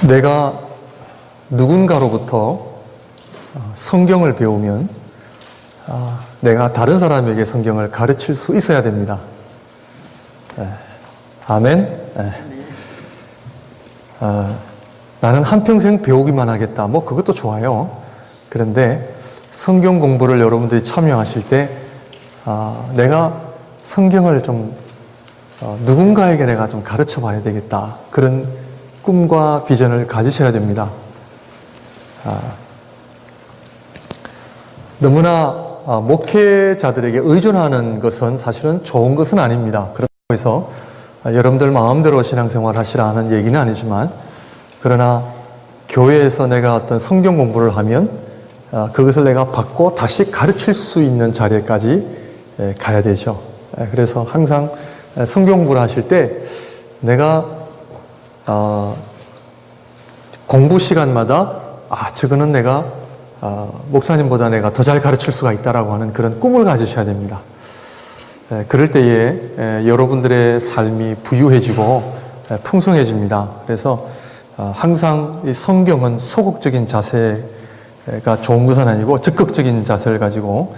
내가 누군가로부터 성경을 배우면 내가 다른 사람에게 성경을 가르칠 수 있어야 됩니다. 아멘. 나는 한평생 배우기만 하겠다. 그것도 좋아요. 그런데 성경 공부를 여러분들이 참여하실 때 내가 성경을 좀 누군가에게 내가 좀 가르쳐 봐야 되겠다. 그런 꿈과 비전을 가지셔야 됩니다. 너무나 목회자들에게 의존하는 것은 사실은 좋은 것은 아닙니다. 그렇다고 해서 여러분들 마음대로 신앙생활 하시라 하는 얘기는 아니지만, 그러나 교회에서 내가 어떤 성경 공부를 하면 그것을 내가 받고 다시 가르칠 수 있는 자리까지 가야 되죠. 그래서 항상 성경 공부를 하실 때 내가 공부 시간마다 저거는 내가 목사님보다 내가 더 잘 가르칠 수가 있다라고 하는 그런 꿈을 가지셔야 됩니다. 그럴 때에 여러분들의 삶이 부유해지고 풍성해집니다. 그래서 항상 이 성경은 소극적인 자세가 좋은 것은 아니고 적극적인 자세를 가지고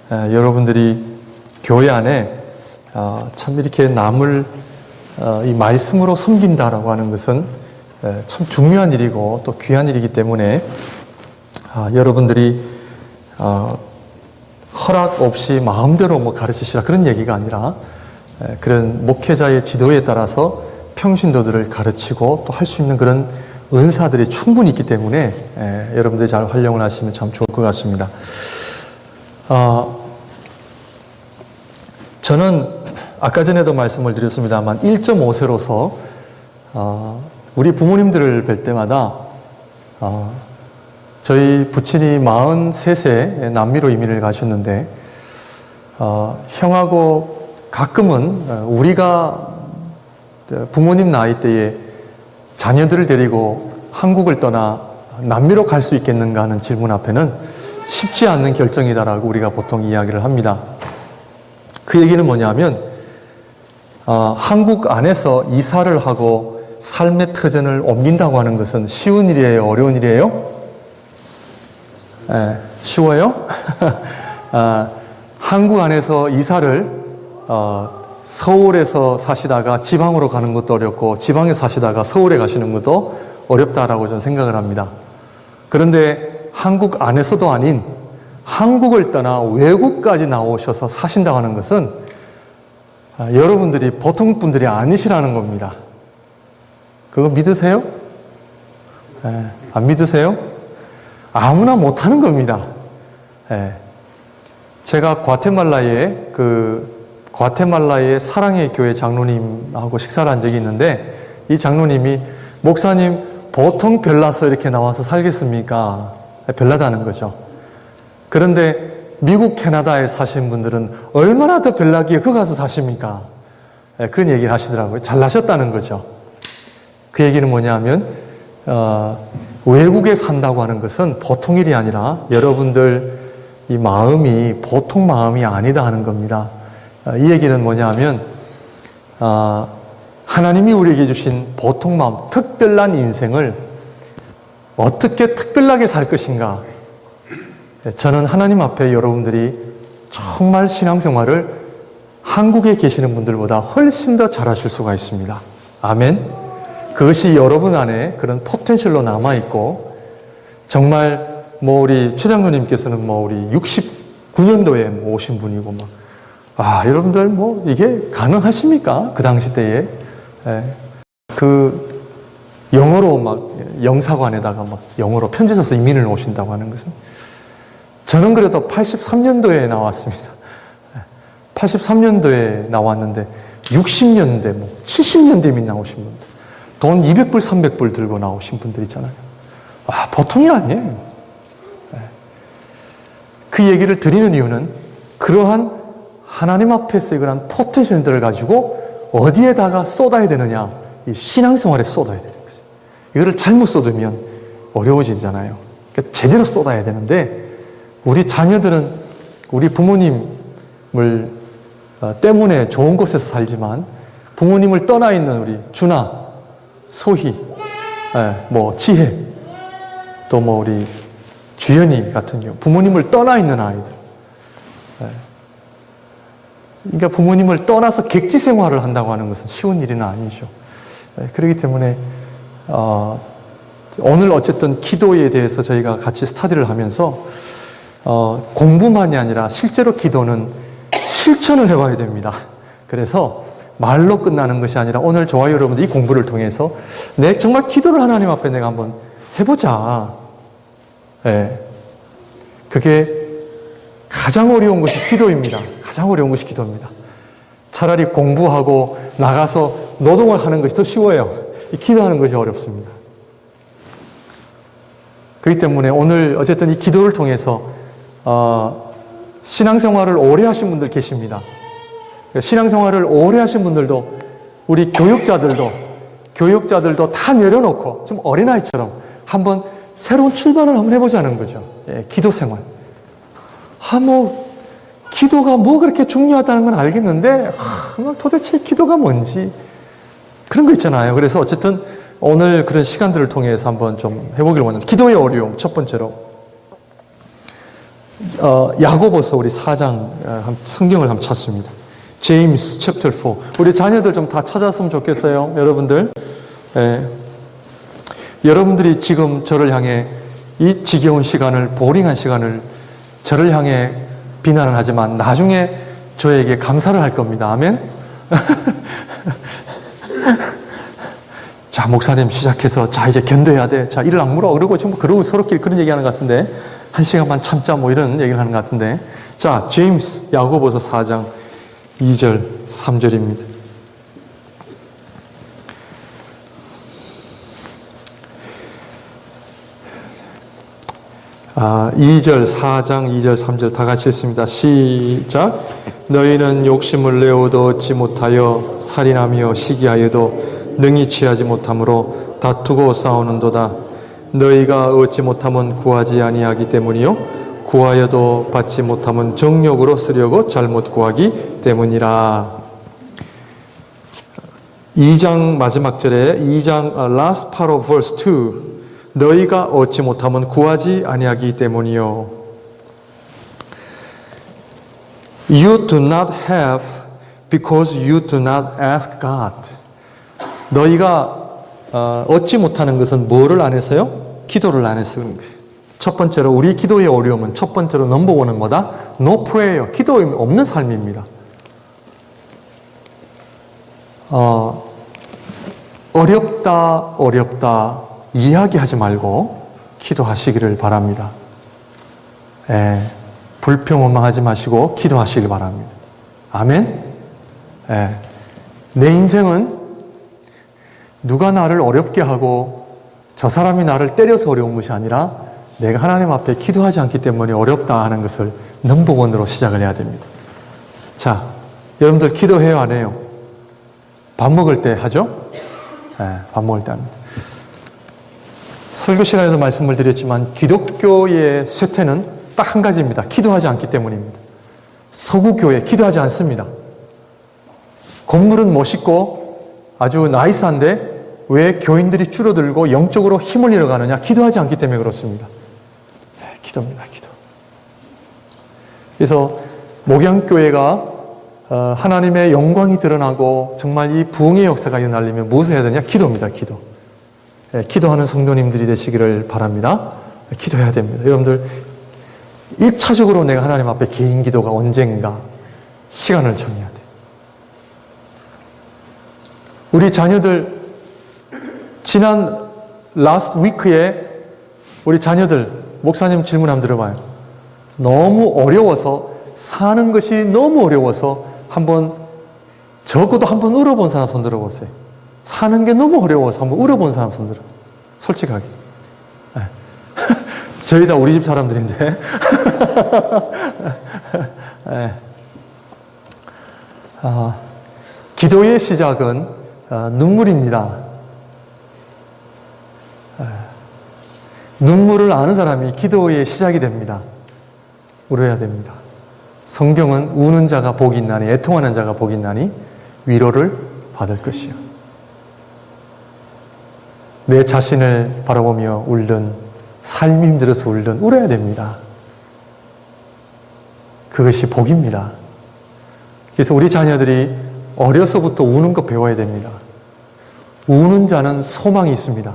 여러분들이 교회 안에 참 이렇게 남을 이 말씀으로 섬긴다라고 하는 것은 참 중요한 일이고 또 귀한 일이기 때문에 여러분들이 허락 없이 마음대로 가르치시라 그런 얘기가 아니라 그런 목회자의 지도에 따라서 평신도들을 가르치고 또 할 수 있는 그런 은사들이 충분히 있기 때문에 여러분들이 잘 활용을 하시면 참 좋을 것 같습니다. 저는 아까 전에도 말씀을 드렸습니다만 1.5세로서 우리 부모님들을 뵐 때마다 저희 부친이 43세 남미로 이민을 가셨는데 형하고 가끔은 우리가 부모님 나이 때에 자녀들을 데리고 한국을 떠나 남미로 갈 수 있겠는가 하는 질문 앞에는 쉽지 않는 결정이다라고 우리가 보통 이야기를 합니다. 그 얘기는 뭐냐면 한국 안에서 이사를 하고 삶의 터전을 옮긴다고 하는 것은 쉬운 일이에요? 어려운 일이에요? 쉬워요? 한국 안에서 이사를 서울에서 사시다가 지방으로 가는 것도 어렵고 지방에 사시다가 서울에 가시는 것도 어렵다라고 저는 생각을 합니다. 그런데 한국 안에서도 아닌 한국을 떠나 외국까지 나오셔서 사신다고 하는 것은 여러분들이 보통 분들이 아니시라는 겁니다. 그거 믿으세요? 안 믿으세요? 아무나 못하는 겁니다. 제가 과테말라의 사랑의 교회 장로님하고 식사를 한 적이 있는데 이 장로님이 목사님 보통 별나서 이렇게 나와서 살겠습니까? 별나다는 거죠. 그런데 미국 캐나다에 사신 분들은 얼마나 더 별나기에 거기 가서 사십니까? 그런 얘기를 하시더라고요. 잘나셨다는 거죠. 그 얘기는 뭐냐면 외국에 산다고 하는 것은 보통 일이 아니라 여러분들 이 마음이 보통 마음이 아니다 하는 겁니다. 이 얘기는 뭐냐면 하나님이 우리에게 주신 보통 마음, 특별한 인생을 어떻게 특별하게 살 것인가. 저는 하나님 앞에 여러분들이 정말 신앙생활을 한국에 계시는 분들보다 훨씬 더 잘하실 수가 있습니다. 아멘. 그것이 여러분 안에 그런 포텐셜로 남아있고, 정말 우리 최 장로님께서는 우리 69년도에 오신 분이고 여러분들 이게 가능하십니까? 그 당시 때에 그 영어로 영사관에다가 영어로 편지 써서 이민을 오신다고 하는 것은, 저는 그래도 83년도에 나왔습니다. 83년도에 나왔는데 60년대 70년대 이민 나오신 분들, 돈 200불 300불 들고 나오신 분들 있잖아요. 보통이 아니에요. 그 얘기를 드리는 이유는 그러한 하나님 앞에서 그런 포텐셜들을 가지고 어디에다가 쏟아야 되느냐, 이 신앙생활에 쏟아야 되는 거죠. 이거를 잘못 쏟으면 어려워지잖아요. 그러니까 제대로 쏟아야 되는데, 우리 자녀들은 우리 부모님을 때문에 좋은 곳에서 살지만 부모님을 떠나 있는 우리 준아, 소희, 뭐 지혜, 또 뭐 우리 주연이 같은 경우 부모님을 떠나 있는 아이들. 그러니까 부모님을 떠나서 객지 생활을 한다고 하는 것은 쉬운 일은 아니죠. 그렇기 때문에 오늘 어쨌든 기도에 대해서 저희가 같이 스터디를 하면서 공부만이 아니라 실제로 기도는 실천을 해봐야 됩니다. 그래서 말로 끝나는 것이 아니라 오늘 저와 여러분들 이 공부를 통해서 내 정말 기도를 하나님 앞에 내가 한번 해보자. 그게 가장 어려운 것이 기도입니다. 가장 어려운 것이 기도입니다. 차라리 공부하고 나가서 노동을 하는 것이 더 쉬워요. 기도하는 것이 어렵습니다. 그렇기 때문에 오늘 어쨌든 이 기도를 통해서 신앙생활을 오래 하신 분들 계십니다. 신앙생활을 오래 하신 분들도 우리 교육자들도 다 내려놓고 좀 어린아이처럼 한번 새로운 출발을 한번 해보자는 거죠. 기도생활. 기도가 뭐 그렇게 중요하다는 건 알겠는데 도대체 기도가 뭔지 그런 거 있잖아요. 그래서 어쨌든 오늘 그런 시간들을 통해서 한번 좀 해보기를 원합니다. 기도의 어려움 첫 번째로 야고보서 우리 4장 성경을 한번 찾습니다. 제임스 챕터 4. 우리 자녀들 좀 다 찾았으면 좋겠어요. 여러분들. 여러분들이 지금 저를 향해 이 지겨운 시간을 보링한 시간을 저를 향해 비난을 하지만 나중에 저에게 감사를 할 겁니다. 아멘. 자, 목사님 시작해서 자 이제 견뎌야 돼. 자 이를 악물어. 그러고 전부 그러고 서로끼리 그런 얘기하는 것 같은데 1시간만 참자 뭐 이런 얘기를 하는 것 같은데 자 제임스 야고보서 4장 2절 3절입니다. 아, 4장 2절 3절 다 같이 읽습니다. 시작. 너희는 욕심을 내어도 얻지 못하여 살인하며 시기하여도 능히 취하지 못함으로 다투고 싸우는도다. 너희가 얻지 못함은 구하지 아니하기 때문이요 구하여도 받지 못함은 정욕으로 쓰려고 잘못 구하기 때문이라. 2장 마지막 절에 2장 last part of verse 2 너희가 얻지 못함은 구하지 아니하기 때문이요. You do not have because you do not ask God. 너희가 얻지 못하는 것은 뭐를 안 해서요? 기도를 안 해서 그런 거예요. 첫 번째로 우리 기도의 어려움은 첫 번째로 넘버원은 뭐다? No prayer. 기도 없는 삶입니다. 어렵다 이야기하지 말고 기도하시기를 바랍니다. 불평원망하지 마시고 기도하시길 바랍니다. 아멘. 내 인생은 누가 나를 어렵게 하고 저 사람이 나를 때려서 어려운 것이 아니라 내가 하나님 앞에 기도하지 않기 때문에 어렵다 하는 것을 넘버원으로 시작을 해야 됩니다. 자, 여러분들 기도해요 안 해요? 밥 먹을 때 하죠? 밥 먹을 때 합니다. 설교 시간에도 말씀을 드렸지만 기독교의 쇠퇴는 딱 한 가지입니다. 기도하지 않기 때문입니다. 서구교회 기도하지 않습니다. 건물은 멋있고 아주 나이스한데 왜 교인들이 줄어들고 영적으로 힘을 잃어가느냐? 기도하지 않기 때문에 그렇습니다. 기도입니다. 기도. 그래서 목양교회가 하나님의 영광이 드러나고 정말 이 부흥의 역사가 일어나려면 무엇을 해야 되냐? 기도입니다. 기도. 기도하는 성도님들이 되시기를 바랍니다. 기도해야 됩니다. 여러분들 1차적으로 내가 하나님 앞에 개인 기도가 언젠가 시간을 정해야 돼요. 우리 자녀들 지난 라스트 위크에 우리 자녀들 목사님 질문 한번 들어봐요. 너무 어려워서 사는 것이 너무 어려워서 적어도 한번 울어본 사람 손 들어보세요. 사는 게 너무 어려워서 한번 울어본 사람 손 들어. 솔직하게. 저희 다 우리 집 사람들인데. 기도의 시작은 눈물입니다. 눈물을 아는 사람이 기도의 시작이 됩니다. 울어야 됩니다. 성경은 우는 자가 복이 있나니 애통하는 자가 복이 있나니 위로를 받을 것이요. 내 자신을 바라보며 울든 삶이 힘들어서 울든 울어야 됩니다. 그것이 복입니다. 그래서 우리 자녀들이 어려서부터 우는 거 배워야 됩니다. 우는 자는 소망이 있습니다.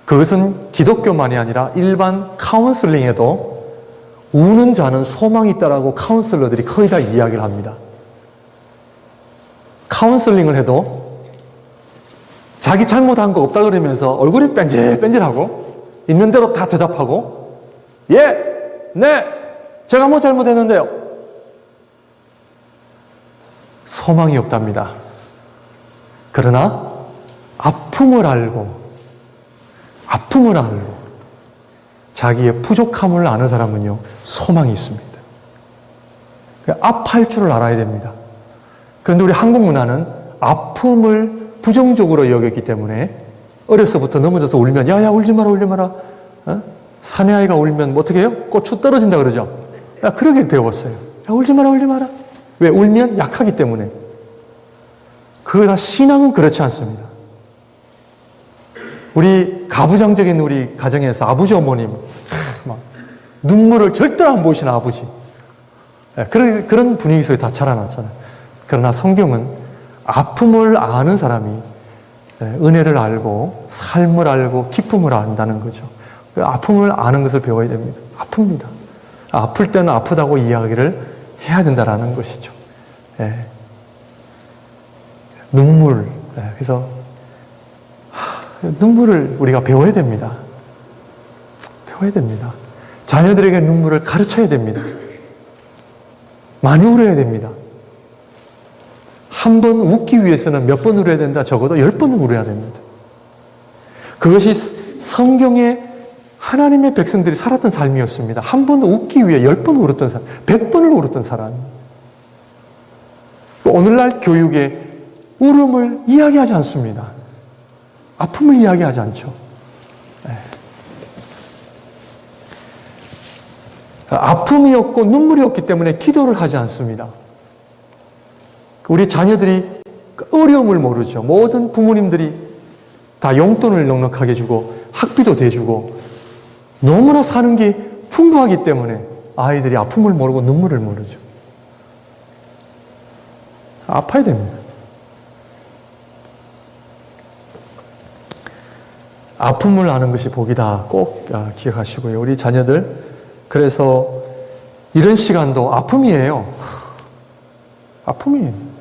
그것은 기독교만이 아니라 일반 카운슬링에도 우는 자는 소망이 있다라고 카운슬러들이 거의 다 이야기를 합니다. 카운슬링을 해도 자기 잘못한 거 없다 그러면서 얼굴이 뺀질뺀질하고 있는 대로 다 대답하고 예, 네, 제가 뭐 잘못했는데요. 소망이 없답니다. 그러나 아픔을 알고 자기의 부족함을 아는 사람은요, 소망이 있습니다. 아파할 줄을 알아야 됩니다. 그런데 우리 한국 문화는 아픔을 부정적으로 여겼기 때문에 어려서부터 넘어져서 울면 야야 울지 마라 울지 마라. 사내 아이가 울면 뭐 어떻게 해요? 고추 떨어진다 그러죠. 야, 그러길 배웠어요. 야, 울지 마라 울지 마라. 왜? 울면 약하기 때문에. 그러나 신앙은 그렇지 않습니다. 우리 가부장적인 우리 가정에서 아버지 어머님 막 눈물을 절대로 안 보이시는 아버지, 그런 분위기 속에 다 자라났잖아요. 그러나 성경은 아픔을 아는 사람이 은혜를 알고 삶을 알고 기쁨을 안다는 거죠. 아픔을 아는 것을 배워야 됩니다. 아픕니다. 아플 때는 아프다고 이야기를 해야 된다는 것이죠. 눈물, 그래서 눈물을 우리가 배워야 됩니다. 배워야 됩니다. 자녀들에게 눈물을 가르쳐야 됩니다. 많이 울어야 됩니다. 한 번 웃기 위해서는 몇 번 울어야 된다? 적어도 10번은 울어야 됩니다. 그것이 성경의 하나님의 백성들이 살았던 삶이었습니다. 한 번 웃기 위해 10번 울었던 사람, 100번을 울었던 사람. 오늘날 교육에 울음을 이야기하지 않습니다. 아픔을 이야기하지 않죠. 아픔이 없고 눈물이 없기 때문에 기도를 하지 않습니다. 우리 자녀들이 어려움을 모르죠. 모든 부모님들이 다 용돈을 넉넉하게 주고 학비도 대주고 너무나 사는 게 풍부하기 때문에 아이들이 아픔을 모르고 눈물을 모르죠. 아파야 됩니다. 아픔을 아는 것이 복이다. 꼭 기억하시고요. 우리 자녀들, 그래서 이런 시간도 아픔이에요. 아픔이에요.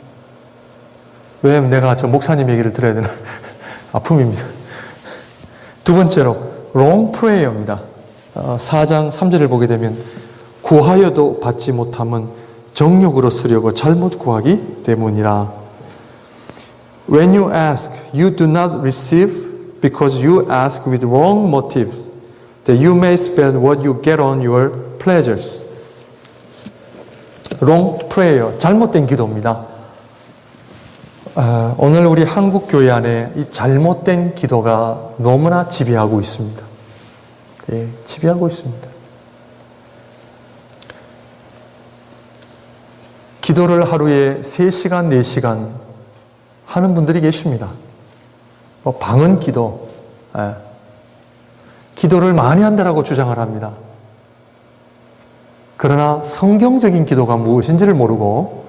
왜 내가 저 목사님 얘기를 들어야 되나? 아픔입니다. 두 번째로 wrong prayer입니다. 4장 3절을 보게 되면 구하여도 받지 못함은 정욕으로 쓰려고 잘못 구하기 때문이라. When you ask, you do not receive because you ask with wrong motives, that you may spend what you get on your pleasures. wrong prayer, 잘못된 기도입니다. 오늘 우리 한국 교회 안에 이 잘못된 기도가 너무나 지배하고 있습니다. 지배하고 있습니다. 기도를 하루에 3시간, 4시간 하는 분들이 계십니다. 방언 기도, 기도를 많이 한다라고 주장을 합니다. 그러나 성경적인 기도가 무엇인지를 모르고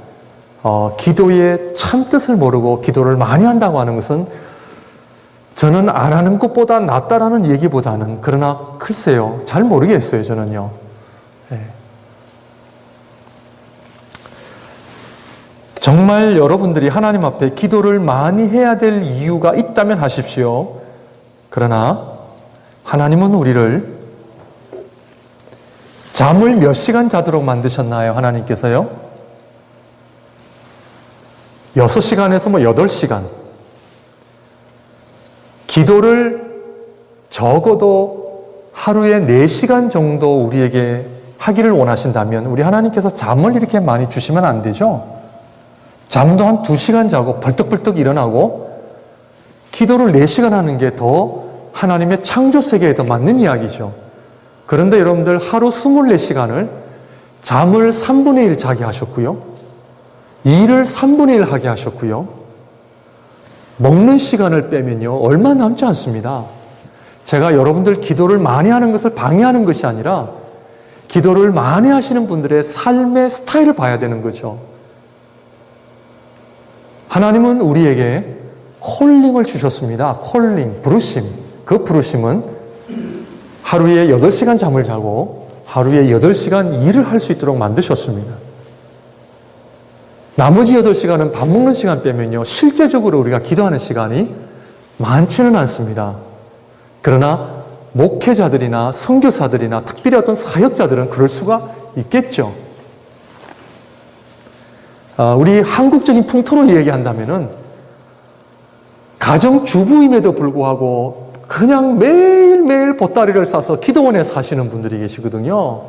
기도의 참뜻을 모르고 기도를 많이 한다고 하는 것은 저는 안 하는 것보다 낫다라는 얘기보다는, 그러나 글쎄요, 잘 모르겠어요, 저는요. 정말 여러분들이 하나님 앞에 기도를 많이 해야 될 이유가 있다면 하십시오. 그러나 하나님은 우리를 잠을 몇 시간 자도록 만드셨나요? 하나님께서요? 6시간에서 8시간. 기도를 적어도 하루에 4시간 정도 우리에게 하기를 원하신다면 우리 하나님께서 잠을 이렇게 많이 주시면 안 되죠? 잠도 한 2시간 자고 벌떡벌떡 일어나고 기도를 4시간 하는 게 더 하나님의 창조 세계에 더 맞는 이야기죠. 그런데 여러분들 하루 24시간을 잠을 3분의 1 자게 하셨고요. 일을 3분의 1 하게 하셨고요. 먹는 시간을 빼면요, 얼마 남지 않습니다. 제가 여러분들 기도를 많이 하는 것을 방해하는 것이 아니라 기도를 많이 하시는 분들의 삶의 스타일을 봐야 되는 거죠. 하나님은 우리에게 콜링을 주셨습니다. 콜링, 부르심. 그 부르심은 하루에 8시간 잠을 자고 하루에 8시간 일을 할 수 있도록 만드셨습니다. 나머지 8시간은 밥 먹는 시간 빼면요, 실제적으로 우리가 기도하는 시간이 많지는 않습니다. 그러나 목회자들이나 선교사들이나 특별히 어떤 사역자들은 그럴 수가 있겠죠. 우리 한국적인 풍토로 얘기한다면은 가정주부임에도 불구하고 그냥 매일매일 보따리를 싸서 기도원에 사시는 분들이 계시거든요.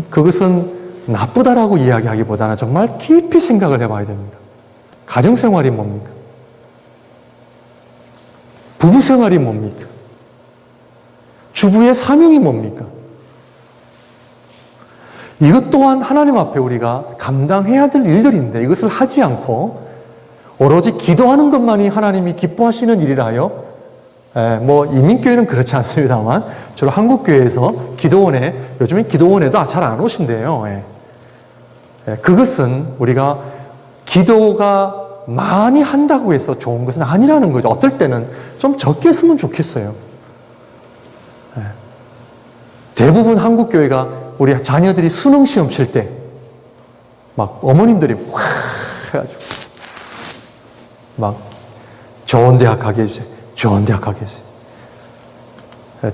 그것은 나쁘다라고 이야기하기보다는 정말 깊이 생각을 해봐야 됩니다. 가정생활이 뭡니까? 부부생활이 뭡니까? 주부의 사명이 뭡니까? 이것 또한 하나님 앞에 우리가 감당해야 될 일들인데 이것을 하지 않고 오로지 기도하는 것만이 하나님이 기뻐하시는 일이라요. 이민교회는 그렇지 않습니다만 주로 한국교회에서 기도원에, 요즘엔 기도원에도 잘 안 오신대요. 그것은 우리가 기도가 많이 한다고 해서 좋은 것은 아니라는 거죠. 어떨 때는 좀 적게 했으면 좋겠어요. 대부분 한국교회가 우리 자녀들이 수능시험 칠 때 막 어머님들이 확 해가지고 막 좋은 대학 가게 해주세요. 좋은 대학 가게 해주세요.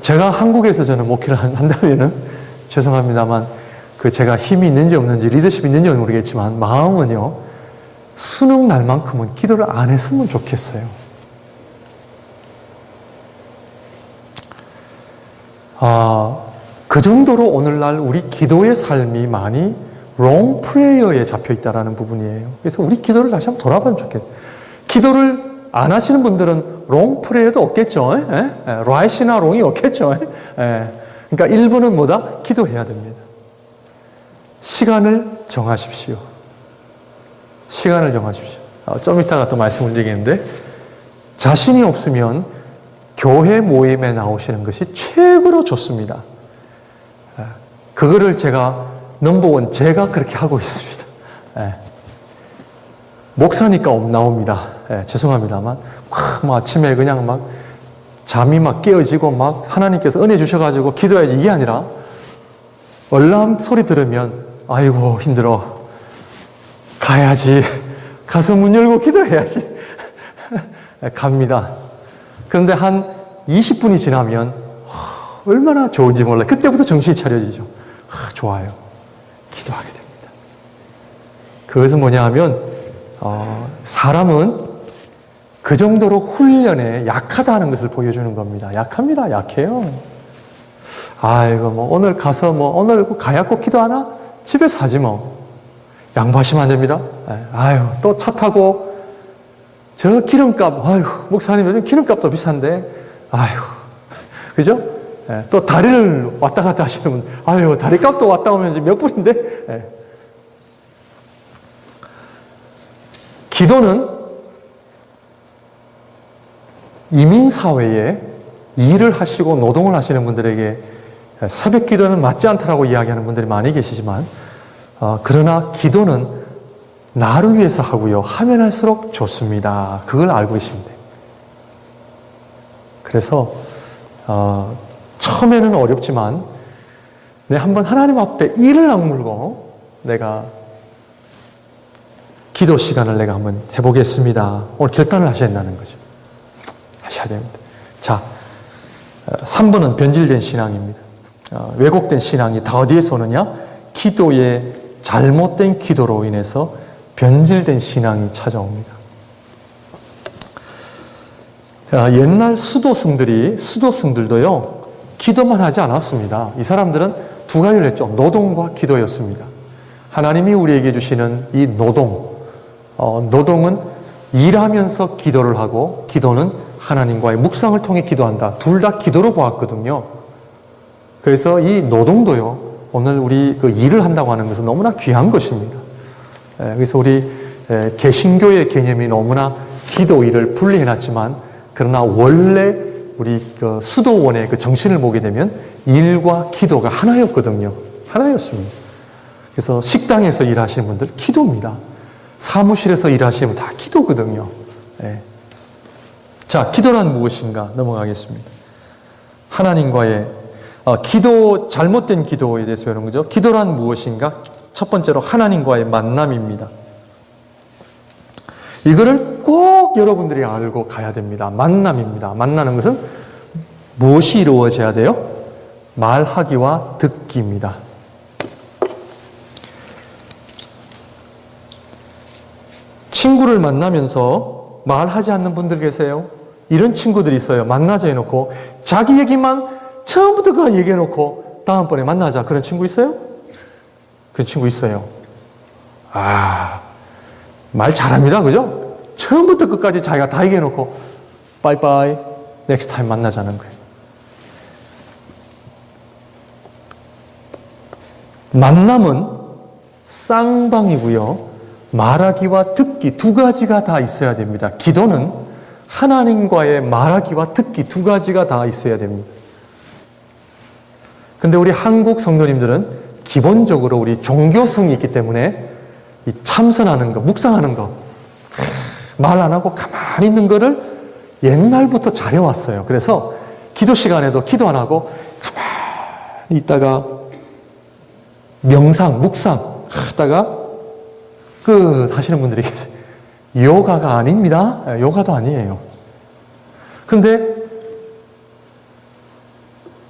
제가 한국에서 저는 목회를 한다면은 죄송합니다만 제가 힘이 있는지 없는지 리더십이 있는지 모르겠지만 마음은요, 수능 날만큼은 기도를 안 했으면 좋겠어요. 그 정도로 오늘날 우리 기도의 삶이 많이 롱 프레이어에 잡혀 있다는 부분이에요. 그래서 우리 기도를 다시 한번 돌아보면 좋겠어요. 기도를 안 하시는 분들은 롱 프레이어도 없겠죠. 라이시나 롱이 없겠죠. 그러니까 1분은 뭐다? 기도해야 됩니다. 시간을 정하십시오. 시간을 정하십시오. 좀 이따가 또 말씀을 드리겠는데, 자신이 없으면 교회 모임에 나오시는 것이 최고로 좋습니다. 그거를 제가 넘버원 제가 그렇게 하고 있습니다. 목사니까 나옵니다. 죄송합니다만 막 아침에 그냥 막 잠이 막 깨어지고 막 하나님께서 은혜 주셔가지고 기도해야지 이게 아니라 얼람 소리 들으면 아이고 힘들어 가야지 가서 문 열고 기도해야지 갑니다. 그런데 한 20분이 지나면 얼마나 좋은지 몰라요. 그때부터 정신이 차려지죠. 좋아요. 기도하게 됩니다. 그것은 뭐냐 하면 사람은 그 정도로 훈련에 약하다는 것을 보여주는 겁니다. 약합니다. 약해요. 아이고 오늘 가서 오늘 가야 꼭 기도하나? 집에서 하지 뭐. 양보하시면 안 됩니다. 아유 또 차 타고 저 기름값, 아유 목사님 요즘 기름값도 비싼데 아유 그죠? 또 다리를 왔다 갔다 하시는 분, 아유 다리값도 왔다 오면 이제 몇 분인데. 기도는 이민사회에 일을 하시고 노동을 하시는 분들에게 새벽 기도는 맞지 않다라고 이야기하는 분들이 많이 계시지만, 그러나 기도는 나를 위해서 하고요. 하면 할수록 좋습니다. 그걸 알고 계시면 돼요. 그래서 처음에는 어렵지만 한번 하나님 앞에 이를 악물고 내가 기도 시간을 내가 한번 해보겠습니다. 오늘 결단을 하셔야 된다는 거죠. 하셔야 됩니다. 자, 3번은 변질된 신앙입니다. 왜곡된 신앙이 다 어디에서 오느냐? 기도의 잘못된 기도로 인해서 변질된 신앙이 찾아옵니다. 옛날 수도승들도요, 기도만 하지 않았습니다. 이 사람들은 두 가지를 했죠. 노동과 기도였습니다. 하나님이 우리에게 주시는 이 노동은 일하면서 기도를 하고, 기도는 하나님과의 묵상을 통해 기도한다. 둘 다 기도로 보았거든요. 그래서 이 노동도요, 오늘 우리 일을 한다고 하는 것은 너무나 귀한 것입니다. 그래서 우리 개신교의 개념이 너무나 기도일을 분리해놨지만 그러나 원래 우리 그 수도원의 그 정신을 보게 되면 일과 기도가 하나였거든요. 하나였습니다. 그래서 식당에서 일하시는 분들 기도입니다. 사무실에서 일하시면 다 기도거든요. 예. 자, 기도란 무엇인가 넘어가겠습니다. 하나님과의 기도, 잘못된 기도에 대해서 배우는 거죠. 기도란 무엇인가? 첫 번째로 하나님과의 만남입니다. 이거를 꼭 여러분들이 알고 가야 됩니다. 만남입니다. 만나는 것은 무엇이 이루어져야 돼요? 말하기와 듣기입니다. 친구를 만나면서 말하지 않는 분들 계세요? 이런 친구들이 있어요. 만나자 해놓고 자기 얘기만 처음부터 얘기해놓고 다음번에 만나자. 그런 친구 있어요? 그런 친구 있어요. 말 잘합니다. 그죠? 처음부터 끝까지 자기가 다 얘기해놓고 빠이빠이 넥스트 타임 만나자는 거예요. 만남은 쌍방이고요. 말하기와 듣기 두 가지가 다 있어야 됩니다. 기도는 하나님과의 말하기와 듣기 두 가지가 다 있어야 됩니다. 근데 우리 한국 성도님들은 기본적으로 우리 종교성이 있기 때문에 이 참선하는 거, 묵상하는 거, 말 안 하고 가만히 있는 거를 옛날부터 잘해왔어요. 그래서 기도 시간에도 기도 안 하고 가만히 있다가 명상, 묵상 하다가 하시는 분들이 계세요. 요가가 아닙니다. 요가도 아니에요. 근데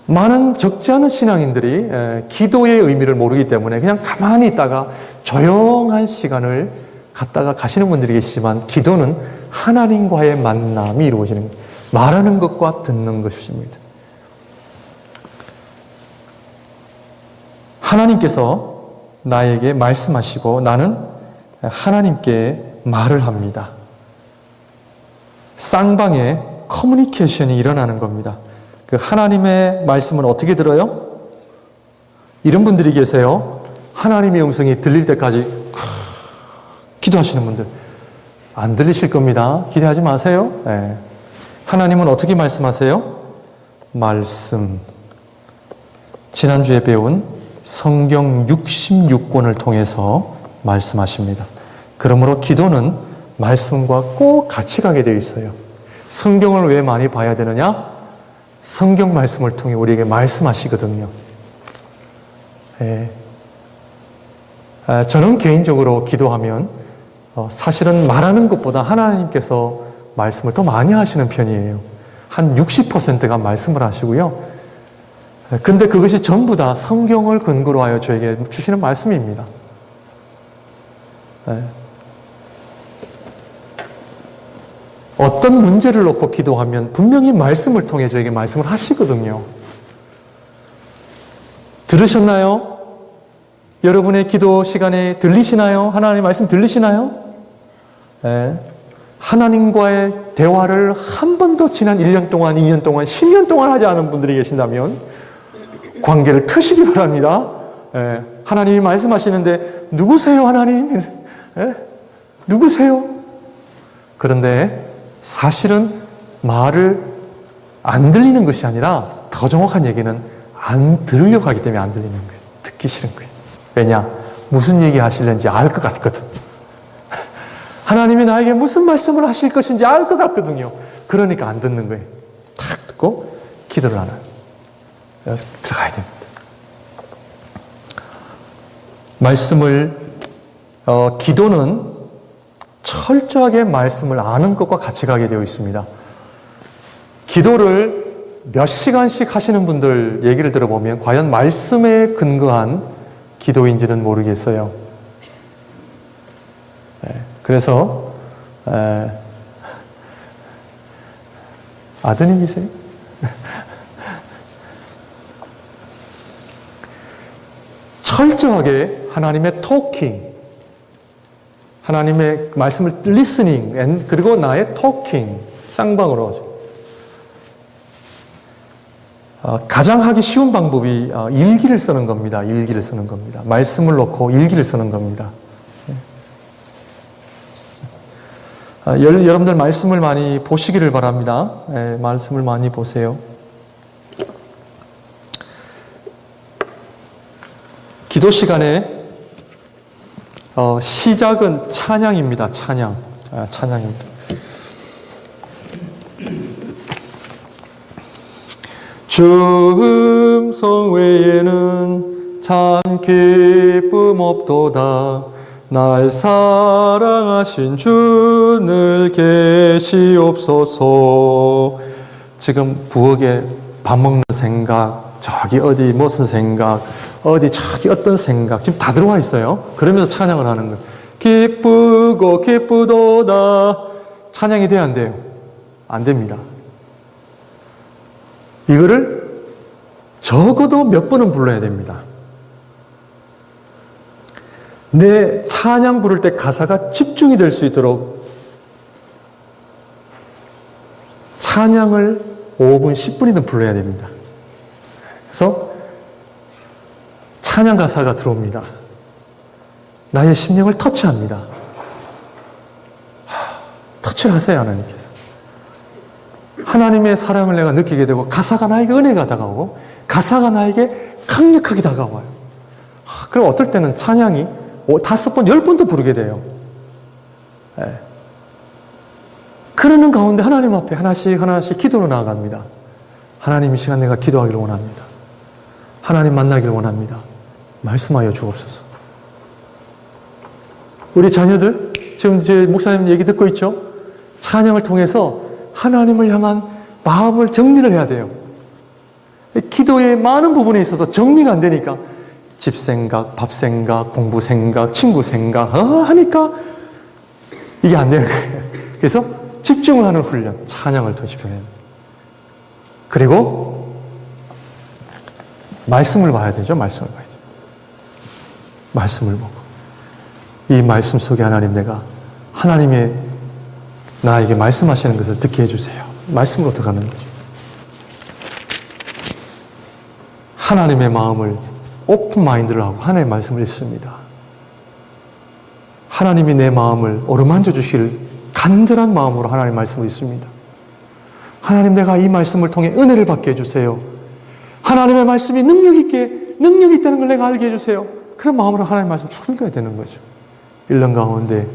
많은 적지 않은 신앙인들이 기도의 의미를 모르기 때문에 그냥 가만히 있다가 조용한 시간을 갖다가 가시는 분들이 계시지만 기도는 하나님과의 만남이 이루어지는 거예요. 말하는 것과 듣는 것입니다. 하나님께서 나에게 말씀하시고 나는 하나님께 말을 합니다. 쌍방의 커뮤니케이션이 일어나는 겁니다. 그 하나님의 말씀은 어떻게 들어요? 이런 분들이 계세요. 하나님의 음성이 들릴 때까지 기도하시는 분들. 안 들리실 겁니다. 기대하지 마세요. 네. 하나님은 어떻게 말씀하세요? 말씀. 지난주에 배운 성경 66권을 통해서 말씀하십니다. 그러므로 기도는 말씀과 꼭 같이 가게 되어 있어요. 성경을 왜 많이 봐야 되느냐? 성경 말씀을 통해 우리에게 말씀하시거든요. 예. 저는 개인적으로 기도하면 사실은 말하는 것보다 하나님께서 말씀을 더 많이 하시는 편이에요. 한 60%가 말씀을 하시고요. 근데 그것이 전부 다 성경을 근거로 하여 저에게 주시는 말씀입니다. 예. 어떤 문제를 놓고 기도하면 분명히 말씀을 통해 저에게 말씀을 하시거든요. 들으셨나요? 여러분의 기도 시간에 들리시나요? 하나님의 말씀 들리시나요? 네. 하나님과의 대화를 한 번도 지난 1년 동안, 2년 동안, 10년 동안 하지 않은 분들이 계신다면 관계를 트시기 바랍니다. 네. 하나님이 말씀하시는데 누구세요, 하나님? 네? 누구세요? 그런데 사실은 말을 안 들리는 것이 아니라 더 정확한 얘기는 안 들으려고 하기 때문에 안 들리는 거예요. 듣기 싫은 거예요. 왜냐? 무슨 얘기 하실는지 알 것 같거든. 하나님이 나에게 무슨 말씀을 하실 것인지 알 것 같거든요. 그러니까 안 듣는 거예요. 탁 듣고 기도를 안 해요. 들어가야 됩니다. 말씀을 기도는 철저하게 말씀을 아는 것과 같이 가게 되어 있습니다. 기도를 몇 시간씩 하시는 분들 얘기를 들어보면 과연 말씀에 근거한 기도인지는 모르겠어요. 그래서 아드님이세요? 철저하게 하나님의 토킹, 하나님의 말씀을 listening, 그리고 나의 talking, 쌍방으로 가장 하기 쉬운 방법이 일기를 쓰는 겁니다. 일기를 쓰는 겁니다. 말씀을 놓고 일기를 쓰는 겁니다. 여러분들 말씀을 많이 보시기를 바랍니다. 말씀을 많이 보세요. 기도 시간에 시작은 찬양입니다. 찬양입니다. 주 음성 외에는 참 기쁨 없도다. 날 사랑하신 주 늘 계시옵소서. 지금 부엌에 밥 먹는 생각, 저기 어디 무슨 생각, 어디 저기 어떤 생각 지금 다 들어와 있어요. 그러면서 찬양을 하는 거예요. 기쁘고 기쁘도다. 찬양이 돼야 안 돼요? 안 됩니다. 이거를 적어도 몇 번은 불러야 됩니다. 내 찬양 부를 때 가사가 집중이 될 수 있도록 찬양을 5분, 10분이든 불러야 됩니다. 그래서 찬양 가사가 들어옵니다. 나의 심령을 터치합니다. 터치를 하세요, 하나님께서. 하나님의 사랑을 내가 느끼게 되고 가사가 나에게 은혜가 다가오고 가사가 나에게 강력하게 다가와요. 그럼 어떨 때는 찬양이 5번, 10번도 부르게 돼요. 네. 그러는 가운데 하나님 앞에 하나씩 기도로 나아갑니다. 하나님 이 시간 내가 기도하기를 원합니다. 하나님 만나기를 원합니다. 말씀하여 주옵소서. 우리 자녀들 지금 이제 목사님 얘기 듣고 있죠? 찬양을 통해서 하나님을 향한 마음을 정리를 해야 돼요. 기도의 많은 부분에 있어서 정리가 안 되니까 집 생각, 밥 생각, 공부 생각, 친구 생각 하니까 이게 안 되는 거예요. 그래서 집중을 하는 훈련, 찬양을 더 집중해야 됩니다. 그리고 말씀을 봐야 되죠. 말씀을 봐야죠. 말씀을 보고 이 말씀 속에 하나님의 나에게 말씀하시는 것을 듣게 해주세요. 말씀으로 들어가는 거죠. 하나님의 마음을 오픈 마인드를 하고 하나님의 말씀을 읽습니다. 하나님이 내 마음을 어루만져 주시길 간절한 마음으로 하나님의 말씀을 읽습니다. 하나님, 내가 이 말씀을 통해 은혜를 받게 해주세요. 하나님의 말씀이 능력이 있다는 걸 내가 알게 해주세요. 그런 마음으로 하나님의 말씀을 쭉 읽어야 되는 거죠. 읽는 가운데,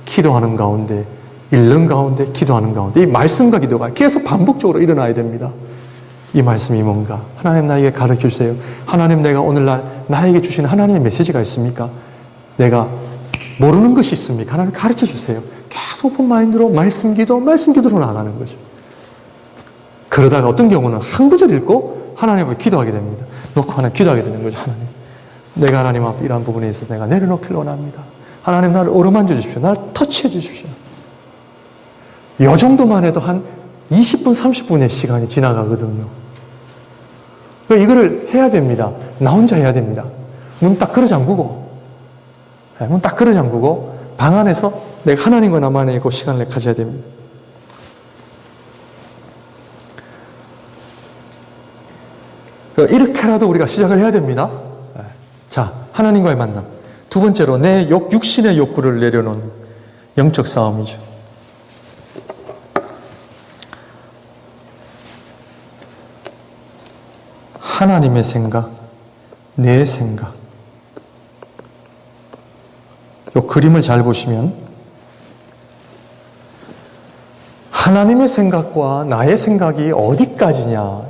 기도하는 가운데, 읽는 가운데, 기도하는 가운데 이 말씀과 기도가 계속 반복적으로 일어나야 됩니다. 이 말씀이 뭔가 하나님 나에게 가르쳐 주세요. 하나님, 내가 오늘날 나에게 주시는 하나님의 메시지가 있습니까? 내가 모르는 것이 있습니까? 하나님 가르쳐 주세요. 계속 오픈 마인드로 말씀 기도로 나아가는 거죠. 그러다가 어떤 경우는 한 구절 읽고 하나님 앞에 기도하게 됩니다. 놓고 하나님 기도하게 되는 거죠. 하나님, 내가 하나님 앞에 이러한 부분에 있어서 내가 내려놓기를 원합니다. 하나님, 나를 어루만져 주십시오. 나를 터치해 주십시오. 이 정도만 해도 한 20분, 30분의 시간이 지나가거든요. 그러니까 이거를 해야 됩니다. 나 혼자 해야 됩니다. 문 딱 걸어 잠그고, 방 안에서 내가 하나님과 나만의 그 시간을 가져야 됩니다. 그러니까 이렇게라도 우리가 시작을 해야 됩니다. 자, 하나님과의 만남. 두 번째로 내 육신의 욕구를 내려놓는 영적 싸움이죠. 하나님의 생각, 내 생각. 이 그림을 잘 보시면 하나님의 생각과 나의 생각이 어디까지냐,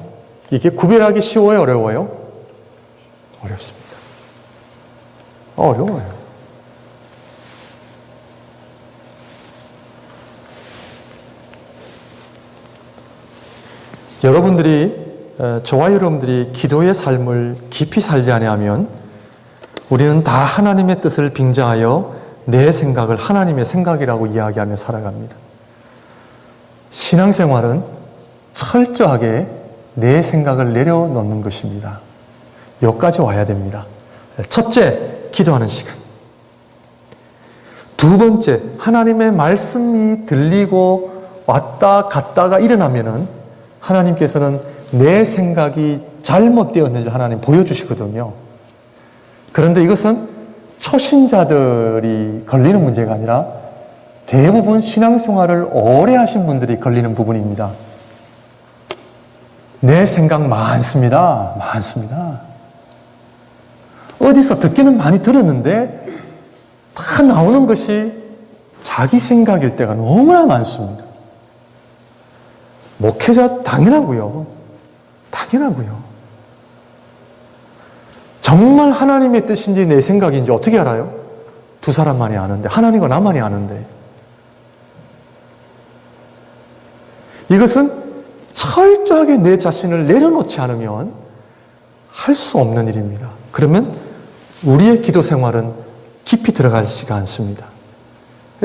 이게 구별하기 쉬워요, 어려워요? 어렵습니다. 어려워요. 저와 여러분들이 기도의 삶을 깊이 살지 아니하면 우리는 다 하나님의 뜻을 빙자하여 내 생각을 하나님의 생각이라고 이야기하며 살아갑니다. 신앙생활은 철저하게 내 생각을 내려놓는 것입니다. 여기까지 와야 됩니다. 첫째, 기도하는 시간. 두 번째, 하나님의 말씀이 들리고 왔다 갔다가 일어나면은 하나님께서는 내 생각이 잘못되었는지 하나님 보여주시거든요. 그런데 이것은 초신자들이 걸리는 문제가 아니라 대부분 신앙생활을 오래 하신 분들이 걸리는 부분입니다. 내 생각 많습니다. 많습니다. 어디서 듣기는 많이 들었는데 다 나오는 것이 자기 생각일 때가 너무나 많습니다. 목회자 당연하고요. 당연하고요. 정말 하나님의 뜻인지 내 생각인지 어떻게 알아요? 두 사람만이 아는데, 하나님과 나만이 아는데. 이것은 철저하게 내 자신을 내려놓지 않으면 할 수 없는 일입니다. 그러면 우리의 기도 생활은 깊이 들어가지가 않습니다.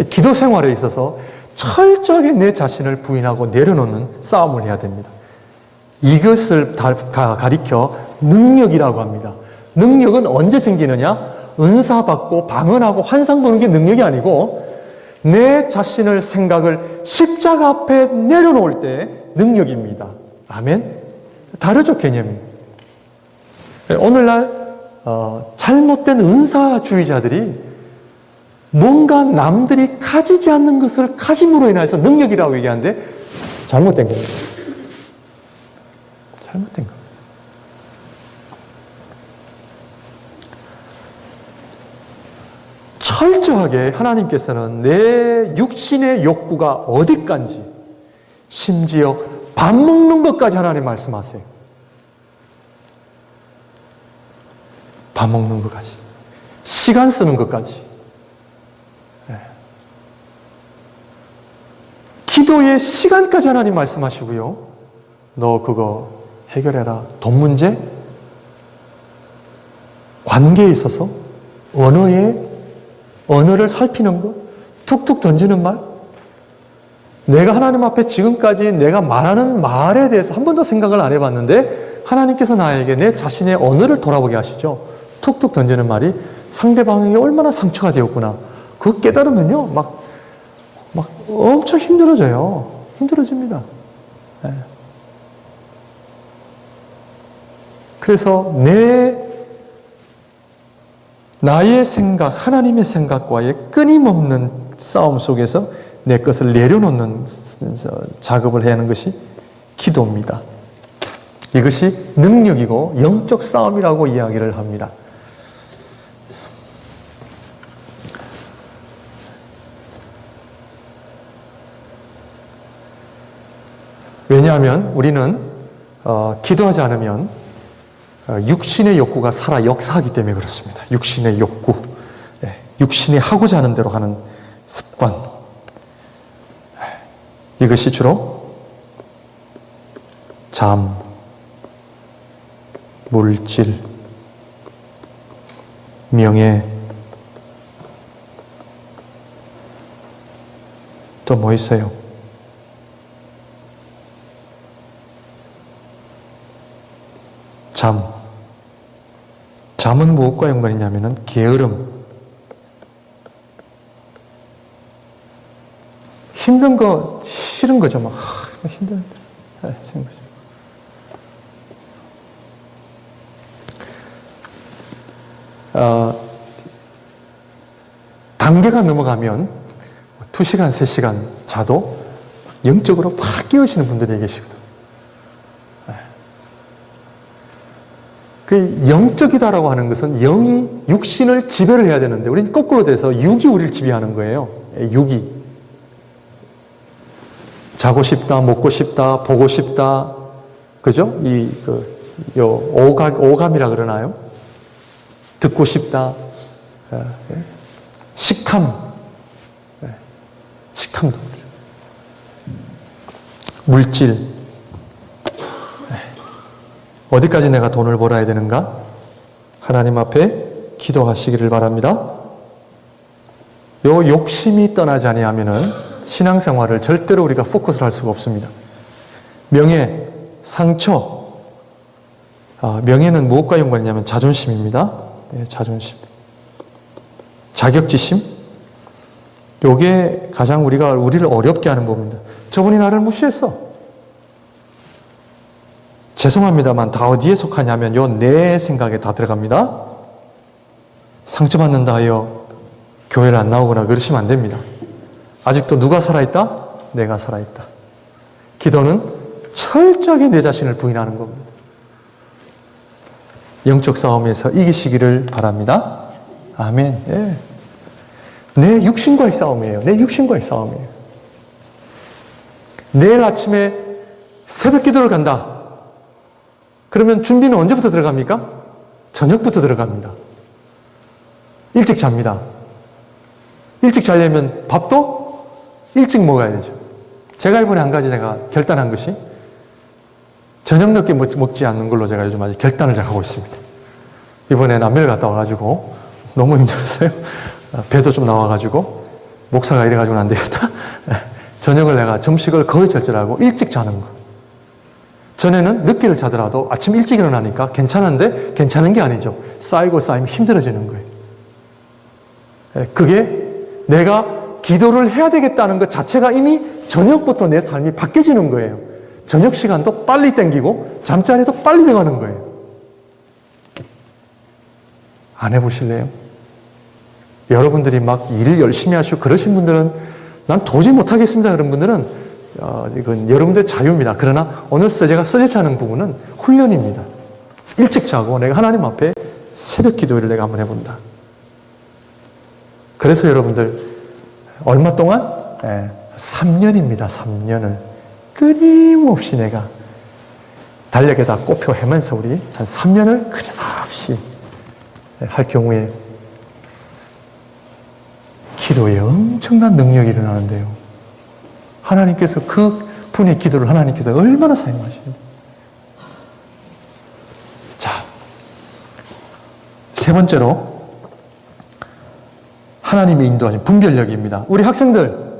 기도 생활에 있어서 철저하게 내 자신을 부인하고 내려놓는 싸움을 해야 됩니다. 이것을 가리켜 능력이라고 합니다. 능력은 언제 생기느냐? 은사 받고 방언하고 환상 보는 게 능력이 아니고 내 자신을 생각을 십자가 앞에 내려놓을 때 능력입니다. 아멘? 다르죠, 개념이. 오늘날 잘못된 은사주의자들이 뭔가 남들이 가지지 않는 것을 가짐으로 인해서 능력이라고 얘기하는데 잘못된 겁니다. 잘못된 겁니다. 철저하게 하나님께서는 내 육신의 욕구가 어디까지, 심지어 밥 먹는 것까지 하나님 말씀하세요. 밥 먹는 것까지, 시간 쓰는 것까지, 기도의 시간까지 하나님 말씀하시고요. 너 그거 해결해라. 돈 문제, 관계에 있어서, 언어를 살피는 것, 툭툭 던지는 말, 내가 하나님 앞에 지금까지 내가 말하는 말에 대해서 한 번도 생각을 안 해봤는데 하나님께서 나에게 내 자신의 언어를 돌아보게 하시죠. 툭툭 던지는 말이 상대방에게 얼마나 상처가 되었구나. 그거 깨달으면요, 막 엄청 힘들어져요. 힘들어집니다. 네. 그래서 나의 생각, 하나님의 생각과의 끊임없는 싸움 속에서 내 것을 내려놓는 작업을 해야 하는 것이 기도입니다. 이것이 능력이고 영적 싸움이라고 이야기를 합니다. 왜냐하면 우리는 기도하지 않으면 육신의 욕구가 살아 역사하기 때문에 그렇습니다. 육신의 욕구, 육신이 하고자 하는 대로 하는 습관, 이것이 주로 잠, 물질, 명예, 또 뭐 있어요? 잠은 무엇과 연관이 있냐면은 게으름, 힘든 거 싫은 거죠. 막 힘든 거죠. 단계가 넘어가면 2시간, 3시간 자도 영적으로 막 깨어지는 분들이 계시거든. 그 영적이다라고 하는 것은 영이 육신을 지배를 해야 되는데 우리는 거꾸로 돼서 육이 우리를 지배하는 거예요. 육이. 자고 싶다, 먹고 싶다, 보고 싶다. 그죠? 오감이라 그러나요? 듣고 싶다. 식탐. 식탐도. 물질. 어디까지 내가 돈을 벌어야 되는가? 하나님 앞에 기도하시기를 바랍니다. 요 욕심이 떠나지 아니하면은 신앙생활을 절대로 우리가 포커스를 할 수가 없습니다. 명예, 상처. 명예는 무엇과 연관이 있냐면 자존심입니다. 자존심. 자격지심. 요게 가장 우리를 어렵게 하는 부분입니다. 저분이 나를 무시했어. 죄송합니다만 다 어디에 속하냐면 요 내 생각에 다 들어갑니다. 상처받는다 하여 교회를 안 나오거나 그러시면 안 됩니다. 아직도 누가 살아있다? 내가 살아있다. 기도는 철저하게 내 자신을 부인하는 겁니다. 영적 싸움에서 이기시기를 바랍니다. 아멘. 예. 내 육신과의 싸움이에요. 내 육신과의 싸움이에요. 내일 아침에 새벽 기도를 간다. 그러면 준비는 언제부터 들어갑니까? 저녁부터 들어갑니다. 일찍 잡니다. 일찍 자려면 밥도 일찍 먹어야 되죠. 제가 이번에 한 가지 제가 결단한 것이 저녁 늦게 먹지 않는 걸로 제가 요즘 아주 결단을 하고 있습니다. 이번에 남미를 갔다 와가지고 너무 힘들었어요. 배도 좀 나와가지고 목사가 이래가지고는 안 되겠다. 저녁을 내가 점식을 거의 절제하고 일찍 자는 거. 전에는 늦게를 자더라도 아침 일찍 일어나니까 괜찮은데 괜찮은 게 아니죠. 쌓이고 쌓이면 힘들어지는 거예요. 그게 내가 기도를 해야 되겠다는 것 자체가 이미 저녁부터 내 삶이 바뀌어지는 거예요. 저녁 시간도 빨리 땡기고 잠자리도 빨리 들어가는 거예요. 안 해보실래요? 여러분들이 막 일을 열심히 하시고 그러신 분들은 난 도저히 못하겠습니다. 그런 분들은 이건 여러분들의 자유입니다. 그러나 오늘 제가 서제차는 부분은 훈련입니다. 일찍 자고 내가 하나님 앞에 새벽 기도를 내가 한번 해본다. 그래서 여러분들 얼마 동안? 3년입니다. 3년을 끊임없이 내가 달력에다 꼽혀 해면서 우리 한 3년을 끊임없이 할 경우에 기도에 엄청난 능력이 일어나는데요. 하나님께서 그 분의 기도를 하나님께서 얼마나 사용하시는지. 자, 세 번째로 하나님의 인도하신 분별력입니다. 우리 학생들,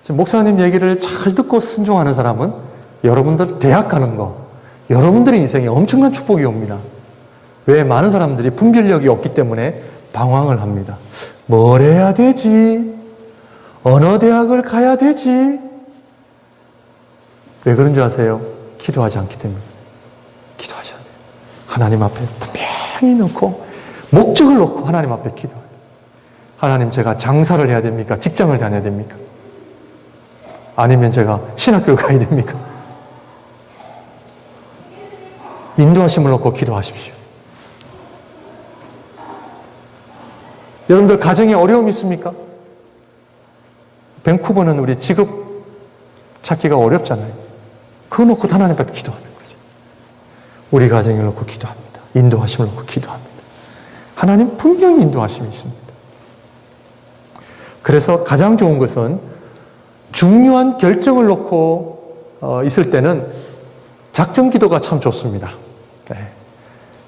지금 목사님 얘기를 잘 듣고 순종하는 사람은 여러분들 대학 가는 거, 여러분들의 인생에 엄청난 축복이 옵니다. 왜? 많은 사람들이 분별력이 없기 때문에 방황을 합니다. 뭘 해야 되지? 어느 대학을 가야 되지? 왜 그런 줄 아세요? 기도하지 않기 때문에. 기도하셔야 돼요. 하나님 앞에 분명히 놓고 목적을 놓고 하나님 앞에 기도해요. 하나님, 제가 장사를 해야 됩니까? 직장을 다녀야 됩니까? 아니면 제가 신학교를 가야 됩니까? 인도하심을 놓고 기도하십시오. 여러분들 가정에 어려움이 있습니까? 밴쿠버는 우리 직업 찾기가 어렵잖아요. 그거 놓고 하나님 앞에 기도하는 거죠. 우리 가정을 놓고 기도합니다. 인도하심을 놓고 기도합니다. 하나님 분명히 인도하심이 있습니다. 그래서 가장 좋은 것은 중요한 결정을 놓고 있을 때는 작전 기도가 참 좋습니다. 네.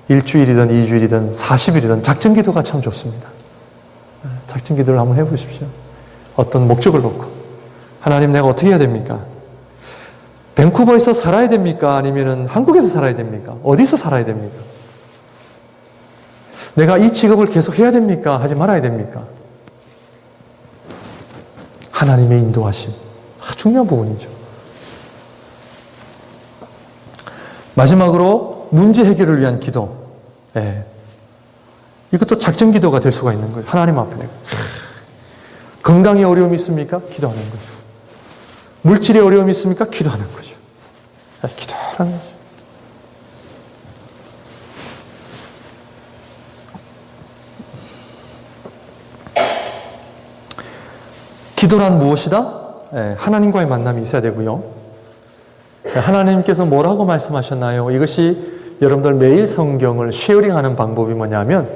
일주일이든 2주일이든 40일이든 작전 기도가 참 좋습니다. 작전 기도를 한번 해보십시오. 어떤 목적을 놓고 하나님, 내가 어떻게 해야 됩니까? 밴쿠버에서 살아야 됩니까? 아니면 한국에서 살아야 됩니까? 어디서 살아야 됩니까? 내가 이 직업을 계속 해야 됩니까? 하지 말아야 됩니까? 하나님의 인도하심, 중요한 부분이죠. 마지막으로 문제 해결을 위한 기도. 이것도 작전 기도가 될 수가 있는 거예요. 하나님 앞에 내가 건강에 어려움이 있습니까? 기도하는 거죠. 물질에 어려움이 있습니까? 기도하는 거죠. 기도하는 거죠. 기도란 무엇이다? 하나님과의 만남이 있어야 되고요. 하나님께서 뭐라고 말씀하셨나요? 이것이 여러분들 매일 성경을 쉐어링하는 방법이 뭐냐면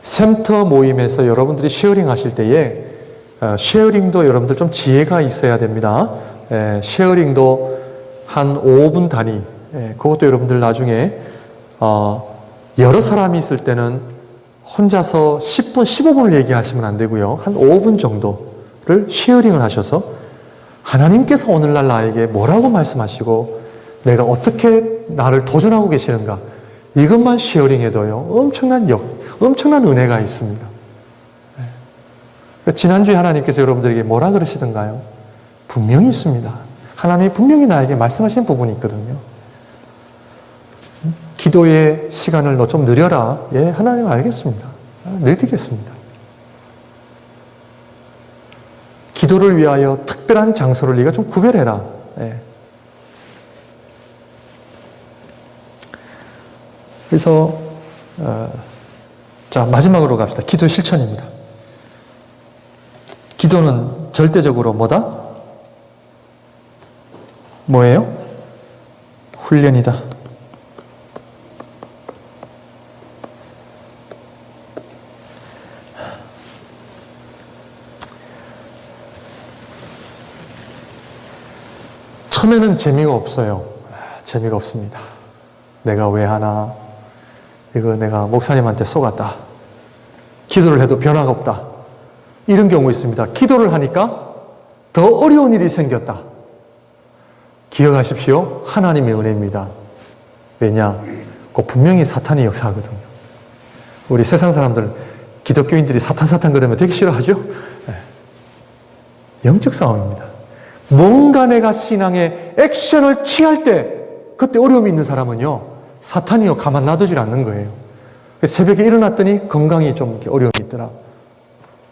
센터 모임에서 여러분들이 쉐어링 하실 때에 쉐어링도 여러분들 좀 지혜가 있어야 됩니다. 쉐어링도 한 5분 단위. 그것도 여러분들 나중에 여러 사람이 있을 때는 혼자서 10분, 15분을 얘기하시면 안 되고요. 한 5분 정도를 쉐어링을 하셔서 하나님께서 오늘날 나에게 뭐라고 말씀하시고 내가 어떻게 나를 도전하고 계시는가, 이것만 쉐어링해도요 엄청난 은혜가 있습니다. 지난주에 하나님께서 여러분들에게 뭐라 그러시던가요? 분명히 있습니다. 하나님이 분명히 나에게 말씀하신 부분이 있거든요. 기도의 시간을 너 좀 느려라. 하나님 알겠습니다. 느리겠습니다. 기도를 위하여 특별한 장소를 네가 좀 구별해라. 예. 그래서 자, 마지막으로 갑시다. 기도 실천입니다. 기도는 절대적으로 뭐다? 뭐예요? 훈련이다. 처음에는 재미가 없어요. 재미가 없습니다. 내가 왜 하나? 이거 내가 목사님한테 속았다. 기도를 해도 변화가 없다. 이런 경우 있습니다. 기도를 하니까 더 어려운 일이 생겼다. 기억하십시오. 하나님의 은혜입니다. 왜냐? 그거 분명히 사탄이 역사하거든요. 우리 세상 사람들, 기독교인들이 사탄 그러면 되게 싫어하죠? 네. 영적 싸움입니다. 뭔가 내가 신앙에 액션을 취할 때 그때 어려움이 있는 사람은요, 사탄이요 가만 놔두질 않는 거예요. 새벽에 일어났더니 건강이 좀 어려움이 있더라.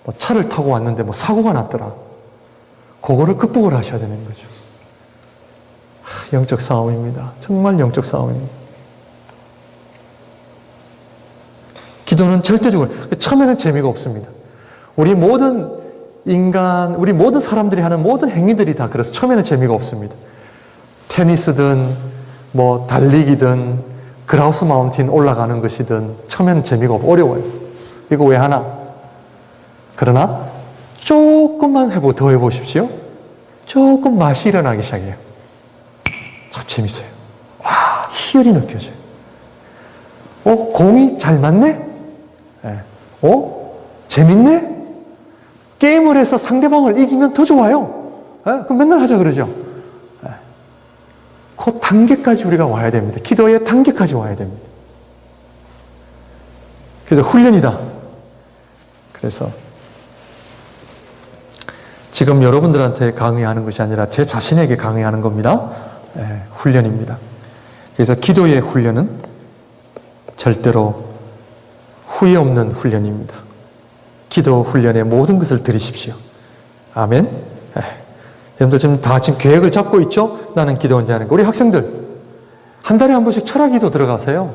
뭐 차를 타고 왔는데 뭐 사고가 났더라. 그거를 극복을 하셔야 되는 거죠. 영적 싸움입니다. 정말 영적 싸움입니다. 기도는 절대적으로, 처음에는 재미가 없습니다. 우리 모든 인간, 우리 모든 사람들이 하는 모든 행위들이 다 그래서 처음에는 재미가 없습니다. 테니스든, 뭐, 달리기든, 그라우스 마운틴 올라가는 것이든, 처음에는 재미가 없고 어려워요. 이거 왜 하나? 그러나, 조금만 더 해보십시오. 조금 맛이 일어나기 시작해요. 참 재밌어요. 와, 희열이 느껴져요. 공이 잘 맞네? 네. 재밌네? 게임을 해서 상대방을 이기면 더 좋아요. 네? 그럼 맨날 하자 그러죠. 네. 그 단계까지 우리가 와야 됩니다. 기도의 단계까지 와야 됩니다. 그래서 훈련이다. 그래서 지금 여러분들한테 강의하는 것이 아니라 제 자신에게 강의하는 겁니다. 네, 훈련입니다. 그래서 기도의 훈련은 절대로 후회 없는 훈련입니다. 기도 훈련에 모든 것을 드리십시오. 아멘. 여러분들 지금 계획을 잡고 있죠? 나는 기도 언제 하는 거. 우리 학생들 한 달에 한 번씩 철학기도 들어가세요.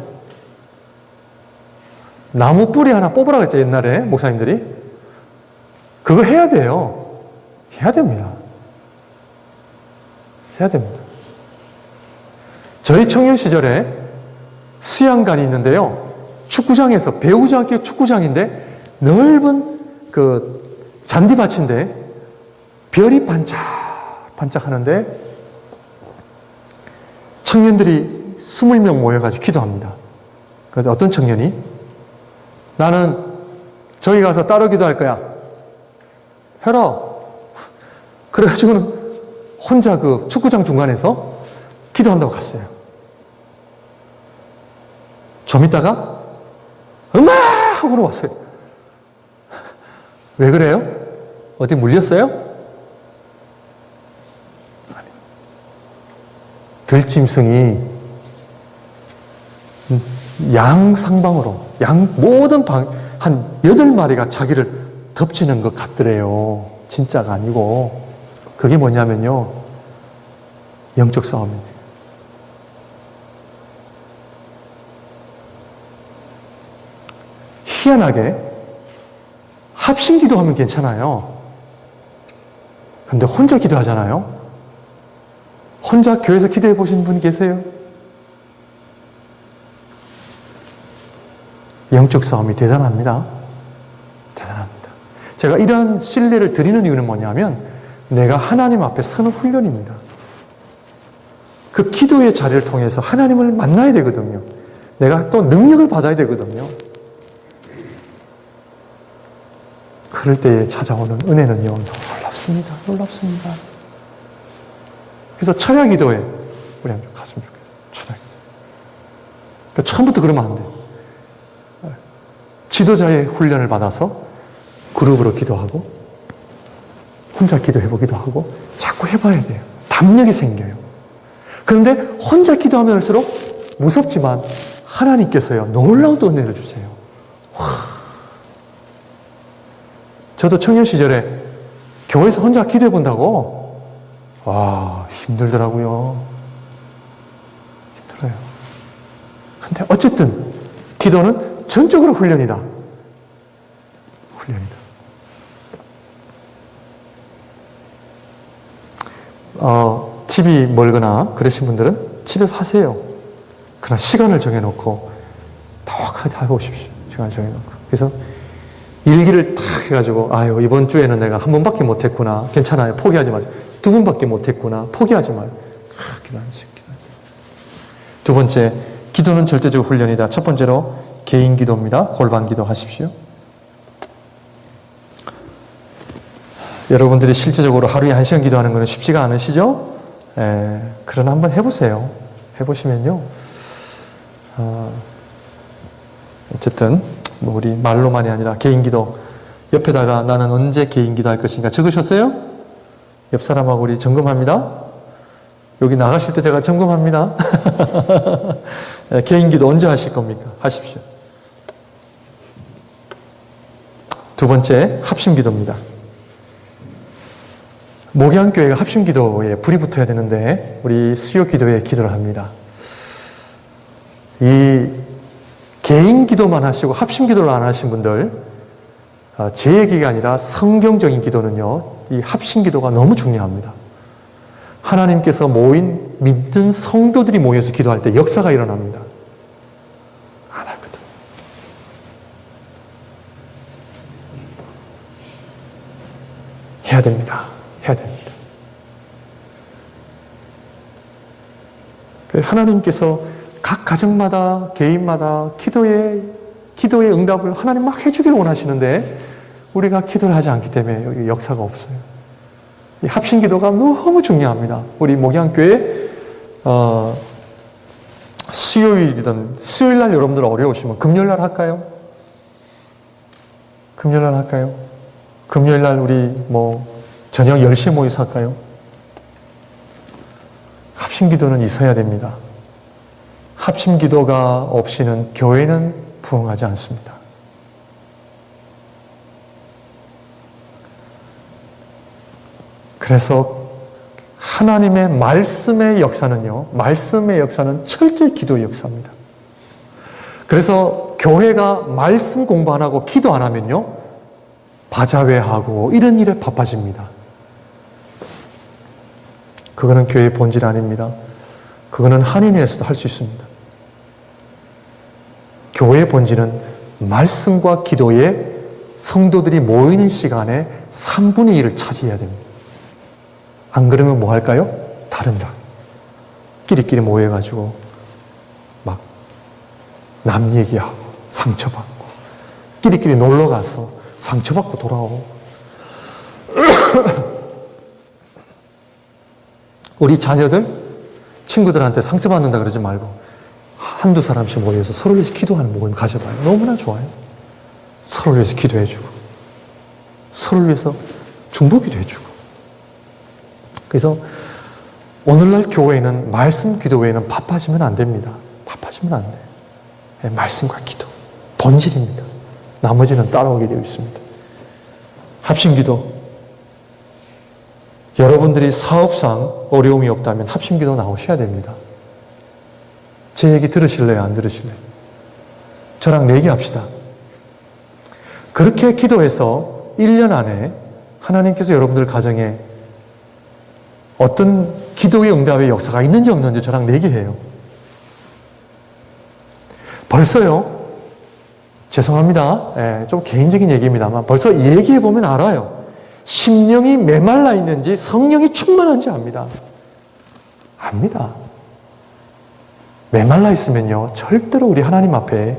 나무 뿌리 하나 뽑으라고 했죠, 옛날에 목사님들이. 그거 해야 돼요. 해야 됩니다. 해야 됩니다. 저희 청년 시절에 수양관이 있는데요. 축구장에서, 배우자학교 축구장인데 넓은 그 잔디밭인데 별이 반짝반짝 하는데 청년들이 20명 모여가지고 기도합니다. 그런데 어떤 청년이 나는 저기 가서 따로 기도할 거야. 해라. 그래가지고는 혼자 그 축구장 중간에서 기도한다고 갔어요. 좀 있다가 엄마! 하고 왔어요. 왜 그래요? 어디 물렸어요? 아니. 들짐승이 양상방으로 모든 한 8마리가 자기를 덮치는 것 같더래요. 진짜가 아니고. 그게 뭐냐면요. 영적 싸움입니다. 희한하게 합심 기도하면 괜찮아요. 근데 혼자 기도하잖아요. 혼자 교회에서 기도해 보신 분 계세요? 영적 싸움이 대단합니다. 대단합니다. 제가 이러한 신뢰를 드리는 이유는 뭐냐면 내가 하나님 앞에 서는 훈련입니다. 그 기도의 자리를 통해서 하나님을 만나야 되거든요. 내가 또 능력을 받아야 되거든요. 그럴 때에 찾아오는 은혜는요, 놀랍습니다. 놀랍습니다. 그래서 철야 기도에 우리 한번 갔으면 좋겠어요. 철야 기도. 그러니까 처음부터 그러면 안 돼요. 지도자의 훈련을 받아서 그룹으로 기도하고 혼자 기도해보기도 하고 자꾸 해봐야 돼요. 담력이 생겨요. 그런데 혼자 기도하면 할수록 무섭지만 하나님께서요, 놀라운 은혜를 주세요. 와. 저도 청년 시절에 교회에서 혼자 기도해 본다고? 와, 힘들더라고요. 힘들어요. 근데 어쨌든 기도는 전적으로 훈련이다. 훈련이다. 집이 멀거나 그러신 분들은 집에서 하세요. 그러나 시간을 정해놓고 톡 해보십시오. 시간을 정해놓고. 그래서 일기를 탁 해가지고, 아유, 이번 주에는 내가 한 번밖에 못했구나. 괜찮아요. 포기하지 마세요. 두 번밖에 못했구나. 포기하지 마요. 기도하세요. 두 번째, 기도는 절대적 훈련이다. 첫 번째로 개인 기도입니다. 골방 기도 하십시오. 여러분들이 실제적으로 하루에 1시간 기도하는 것은 쉽지가 않으시죠? 그러나 한번 해보세요. 해보시면요. 어쨌든 뭐 우리 말로만이 아니라 개인 기도, 옆에다가 나는 언제 개인 기도 할 것인가 적으셨어요? 옆 사람하고 우리 점검합니다. 여기 나가실 때 제가 점검합니다. 개인 기도 언제 하실 겁니까? 하십시오. 두 번째, 합심 기도입니다. 목양교회가 합심 기도에 불이 붙어야 되는데 우리 수요 기도에 기도를 합니다. 이 개인 기도만 하시고 합심 기도를 안 하신 분들, 제 얘기가 아니라 성경적인 기도는요, 이 합심 기도가 너무 중요합니다. 하나님께서 모인 믿는 성도들이 모여서 기도할 때 역사가 일어납니다. 안 하거든. 해야 됩니다. 해야 됩니다. 하나님께서 각 가정마다, 개인마다 기도의 응답을 하나님 막 해주기를 원하시는데 우리가 기도를 하지 않기 때문에 여기 역사가 없어요. 이 합심 기도가 너무 중요합니다. 우리 목양교회 수요일이든 수요일날 여러분들 어려우시면 금요일날 할까요? 금요일날 할까요? 금요일날 우리 저녁 10시에 모여서 할까요? 합심 기도는 있어야 됩니다. 합심 기도가 없이는 교회는 부흥하지 않습니다. 그래서 하나님의 말씀의 역사는요, 말씀의 역사는 철저히 기도의 역사입니다. 그래서 교회가 말씀 공부 안 하고 기도 안 하면요, 바자회하고 이런 일에 바빠집니다. 그거는 교회의 본질 아닙니다. 그거는 한인회에서도 할 수 있습니다. 교회의 본질은 말씀과 기도에 성도들이 모이는 시간에 3분의 1을 차지해야 됩니다. 안 그러면 뭐 할까요? 다른 일. 끼리끼리 모여가지고 막 남 얘기하고 상처받고 끼리끼리 놀러가서 상처받고 돌아오고 우리 자녀들, 친구들한테 상처받는다 그러지 말고 한두 사람씩 모여서 서로 위해서 기도하는 모임 가져봐요. 너무나 좋아요. 서로 위해서 기도해주고 서로 위해서 중보기도 해주고. 그래서 오늘날 교회는 말씀 기도 외에는 바빠지면 안 됩니다. 바빠지면 안 돼요. 말씀과 기도, 본질입니다. 나머지는 따라오게 되어 있습니다. 합심 기도. 여러분들이 사업상 어려움이 없다면 합심 기도 나오셔야 됩니다. 제 얘기 들으실래요? 안 들으실래요? 저랑 내기합시다. 그렇게 기도해서 1년 안에 하나님께서 여러분들 가정에 어떤 기도의 응답의 역사가 있는지 없는지 저랑 내기해요. 벌써요. 죄송합니다. 좀 개인적인 얘기입니다만 벌써 얘기해보면 알아요. 심령이 메말라 있는지 성령이 충만한지 압니다. 압니다. 메말라 있으면요, 절대로 우리 하나님 앞에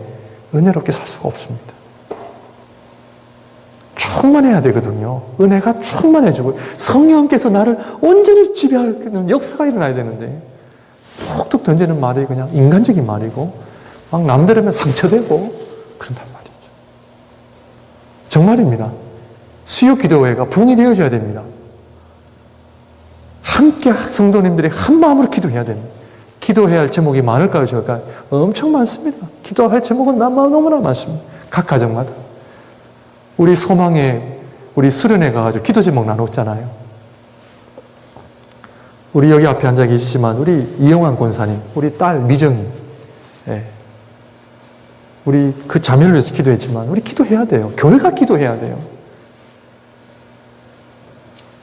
은혜롭게 살 수가 없습니다. 충만해야 되거든요. 은혜가 충만해지고 성령께서 나를 온전히 지배하는 역사가 일어나야 되는데 툭툭 던지는 말이 그냥 인간적인 말이고 막 남들으면 상처되고 그런단 말이죠. 정말입니다. 수요 기도회가 부흥이 되어져야 됩니다. 함께 성도님들이 한 마음으로 기도해야 됩니다. 기도해야 할 제목이 많을까요? 적을까요? 엄청 많습니다. 기도할 제목은 너무나 많습니다. 각 가정마다. 우리 소망의 우리 수련회 가가지고 기도 제목 나눴잖아요. 우리 여기 앞에 앉아 계시지만 우리 이영환 권사님, 우리 딸 미정이, 예. 우리 그 자매를 위해서 기도했지만 우리 기도해야 돼요. 교회가 기도해야 돼요.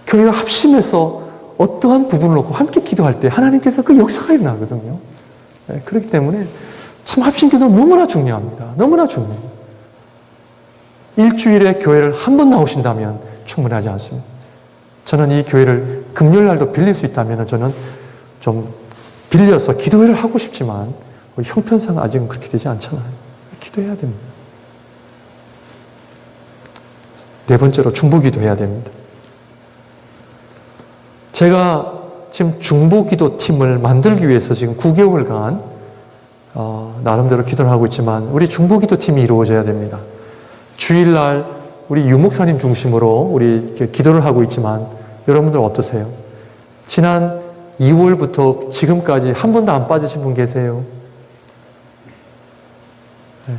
교회가 합심해서 어떠한 부분을 놓고 함께 기도할 때 하나님께서 그 역사가 일어나거든요. 예. 그렇기 때문에 참 합심기도는 너무나 중요합니다. 너무나 중요해요. 일주일에 교회를 한 번 나오신다면 충분하지 않습니다. 저는 이 교회를 금요일날도 빌릴 수 있다면 저는 좀 빌려서 기도회를 하고 싶지만 형편상 아직은 그렇게 되지 않잖아요. 기도해야 됩니다. 네 번째로 중보기도 해야 됩니다. 제가 지금 중보기도 팀을 만들기 위해서 지금 9개월간 나름대로 기도를 하고 있지만 우리 중보기도 팀이 이루어져야 됩니다. 주일날 우리 유목사님 중심으로 우리 기도를 하고 있지만 여러분들 어떠세요? 지난 2월부터 지금까지 한 번도 안 빠지신 분 계세요? 네.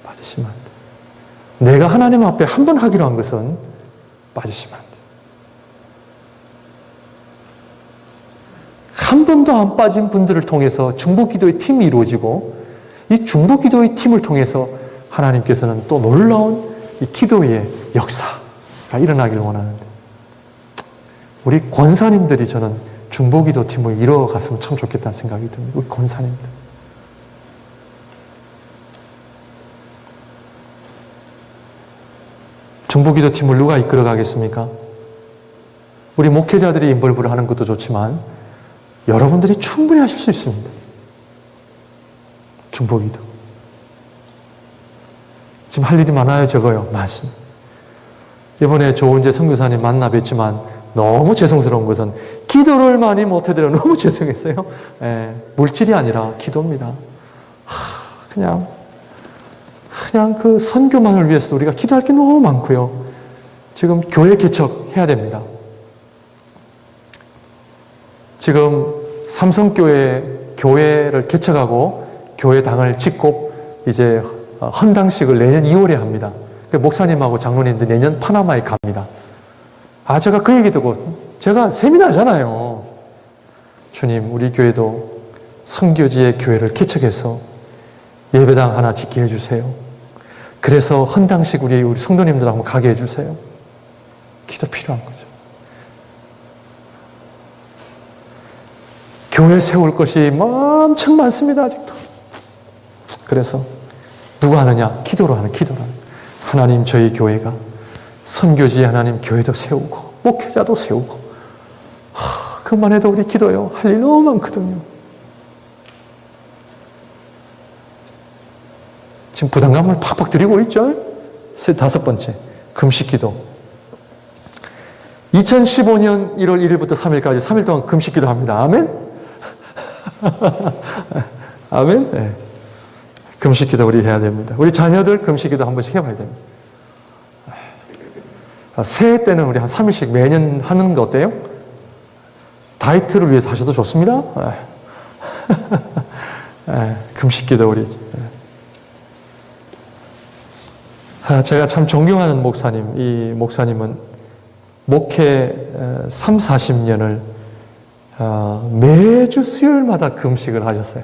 빠지시면 안 돼요. 내가 하나님 앞에 한 번 하기로 한 것은 빠지시면 안 돼요. 한 번도 안 빠진 분들을 통해서 중보기도의 팀이 이루어지고 이 중보기도의 팀을 통해서 하나님께서는 또 놀라운 이 기도의 역사가 일어나기를 원하는데 우리 권사님들이 저는 중보기도 팀을 이뤄갔으면 참 좋겠다는 생각이 듭니다. 우리 권사님들. 중보기도 팀을 누가 이끌어 가겠습니까? 우리 목회자들이 인볼브를 하는 것도 좋지만 여러분들이 충분히 하실 수 있습니다. 중보기도. 지금 할 일이 많아요, 적어요? 많습니다. 이번에 조은재 선교사님 만나 뵀지만 너무 죄송스러운 것은 기도를 많이 못해드려 너무 죄송했어요. 예, 물질이 아니라 기도입니다. 그냥 그 선교만을 위해서도 우리가 기도할 게 너무 많고요. 지금 교회 개척해야 됩니다. 지금 삼성교회를 개척하고 교회당을 짓고 이제 헌당식을 내년 2월에 합니다. 목사님하고 장로님들 내년 파나마에 갑니다. 제가 그 얘기 듣고 제가 세미나잖아요. 주님, 우리 교회도 선교지의 교회를 개척해서 예배당 하나 짓게 해주세요. 그래서 헌당식 우리 성도님들 한번 가게 해주세요. 기도 필요한 거죠. 교회 세울 것이 엄청 많습니다, 아직도. 그래서 누가 하느냐? 기도로 하는. 하나님, 저희 교회가 선교지에 하나님 교회도 세우고 목회자도 세우고 그만 해도 우리 기도요. 할 일 너무 많거든요. 지금 부담감을 팍팍 드리고 있죠. 다섯 번째, 금식기도. 2015년 1월 1일부터 3일까지 3일 동안 금식기도 합니다. 아멘? 아멘? 네. 금식기도 우리 해야 됩니다. 우리 자녀들 금식기도 한 번씩 해봐야 됩니다. 새해 때는 우리 한 3일씩 매년 하는 거 어때요? 다이어트를 위해서 하셔도 좋습니다. 금식기도 우리. 제가 참 존경하는 목사님, 이 목사님은 목회 3, 40년을 매주 수요일마다 금식을 하셨어요.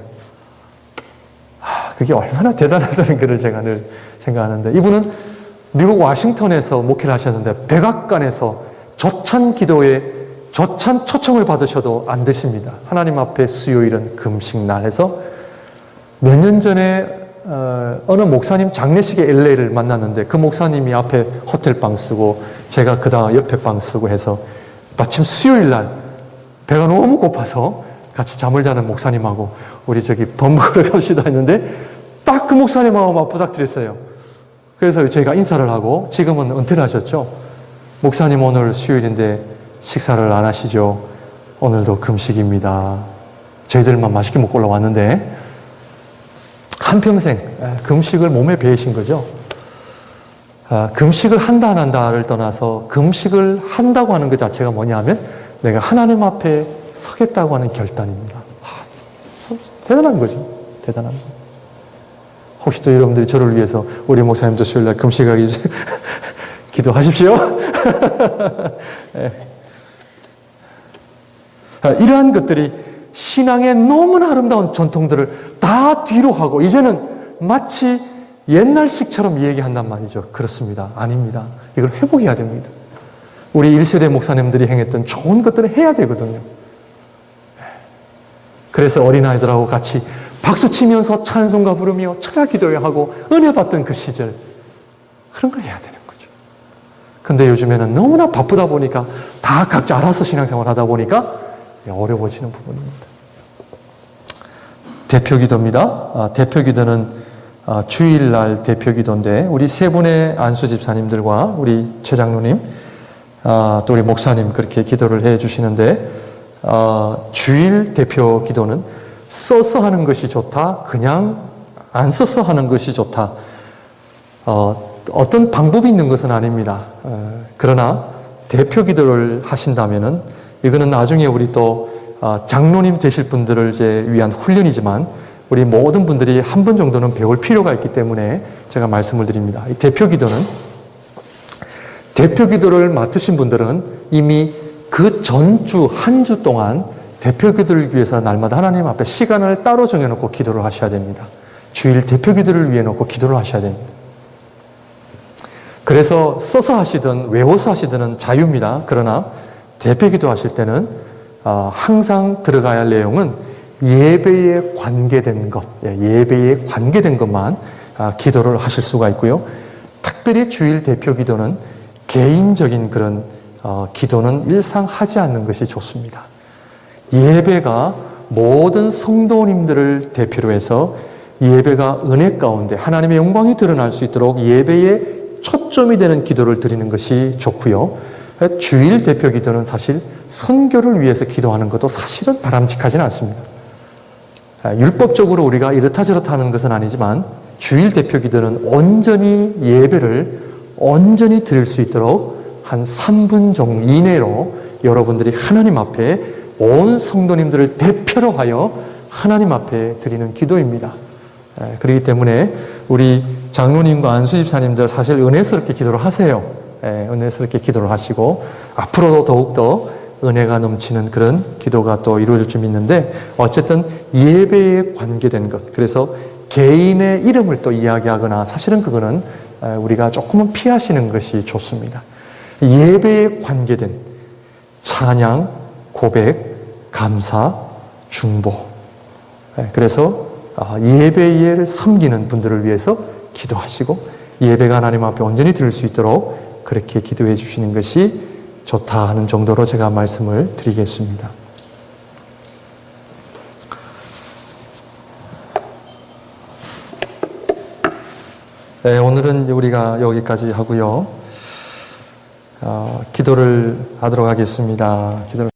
그게 얼마나 대단하다는 것을 제가 늘 생각하는데, 이분은 미국 워싱턴에서 목회를 하셨는데 백악관에서 조찬 기도에 조찬 초청을 받으셔도 안 되십니다. 하나님 앞에 수요일은 금식날 해서 몇 년 전에 어느 목사님 장례식에 LA를 만났는데 그 목사님이 앞에 호텔방 쓰고 제가 그 다음 옆에 방 쓰고 해서 마침 수요일날 배가 너무 고파서 같이 잠을 자는 목사님하고 우리 저기 밥 먹으러 갑시다 했는데 딱 그 목사님하고 막 부탁드렸어요. 그래서 저희가 인사를 하고 지금은 은퇴를 하셨죠. 목사님 오늘 수요일인데 식사를 안 하시죠? 오늘도 금식입니다. 저희들만 맛있게 먹고 올라왔는데 한평생 금식을 몸에 배이신 거죠. 금식을 한다 안 한다를 떠나서 금식을 한다고 하는 것 자체가 뭐냐 하면 내가 하나님 앞에 서겠다고 하는 결단입니다. 대단한 거죠. 대단한 거. 혹시 또 여러분들이 저를 위해서 우리 목사님도 수요일날 금식하게 해주세요. 기도하십시오. 이러한 것들이 신앙의 너무나 아름다운 전통들을 다 뒤로 하고 이제는 마치 옛날식처럼 얘기한단 말이죠. 그렇습니다. 아닙니다. 이걸 회복해야 됩니다. 우리 1세대 목사님들이 행했던 좋은 것들을 해야 되거든요. 그래서 어린아이들하고 같이 박수치면서 찬송가 부르며 철야 기도하고 은혜 받던 그 시절, 그런 걸 해야 되는 거죠. 근데 요즘에는 너무나 바쁘다 보니까 다 각자 알아서 신앙생활 하다 보니까 어려워지는 부분입니다. 대표기도입니다. 대표기도는 주일날 대표기도인데 우리 세 분의 안수 집사님들과 우리 최 장로님 또 우리 목사님 그렇게 기도를 해 주시는데 주일 대표기도는 써서 하는 것이 좋다, 그냥 안 써서 하는 것이 좋다, 어떤 방법이 있는 것은 아닙니다. 그러나 대표기도를 하신다면은 이거는 나중에 우리 또 장로님 되실 분들을 이제 위한 훈련이지만 우리 모든 분들이 한 번 정도는 배울 필요가 있기 때문에 제가 말씀을 드립니다. 이 대표기도를 맡으신 분들은 이미 그 전주 한 주 동안 대표기도를 위해서 날마다 하나님 앞에 시간을 따로 정해놓고 기도를 하셔야 됩니다. 주일 대표기도를 위해 놓고 기도를 하셔야 됩니다. 그래서 써서 하시든 외워서 하시든 자유입니다. 그러나 대표기도 하실 때는 항상 들어가야 할 내용은 예배에 관계된 것, 예배에 관계된 것만 기도를 하실 수가 있고요. 특별히 주일 대표기도는 개인적인 그런 기도는 일상 하지 않는 것이 좋습니다. 예배가 모든 성도님들을 대표로 해서 예배가 은혜 가운데 하나님의 영광이 드러날 수 있도록 예배에 초점이 되는 기도를 드리는 것이 좋고요. 주일 대표 기도는 사실 선교를 위해서 기도하는 것도 사실은 바람직하지는 않습니다. 율법적으로 우리가 이렇다 저렇다 하는 것은 아니지만 주일 대표 기도는 온전히 예배를 온전히 드릴 수 있도록 한 3분 정도 이내로 여러분들이 하나님 앞에 온 성도님들을 대표로 하여 하나님 앞에 드리는 기도입니다. 그렇기 때문에 우리 장로님과 안수집사님들 사실 은혜스럽게 기도를 하세요. 은혜스럽게 기도를 하시고 앞으로도 더욱더 은혜가 넘치는 그런 기도가 또 이루어질 줄 믿는데 어쨌든 예배에 관계된 것, 그래서 개인의 이름을 또 이야기하거나 사실은 그거는 우리가 조금은 피하시는 것이 좋습니다. 예배에 관계된 찬양, 고백, 감사, 중보, 그래서 예배를 섬기는 분들을 위해서 기도하시고 예배가 하나님 앞에 온전히 드릴 수 있도록 그렇게 기도해 주시는 것이 좋다 하는 정도로 제가 말씀을 드리겠습니다. 네, 오늘은 우리가 여기까지 하고요. 기도를 하도록 하겠습니다. 기도를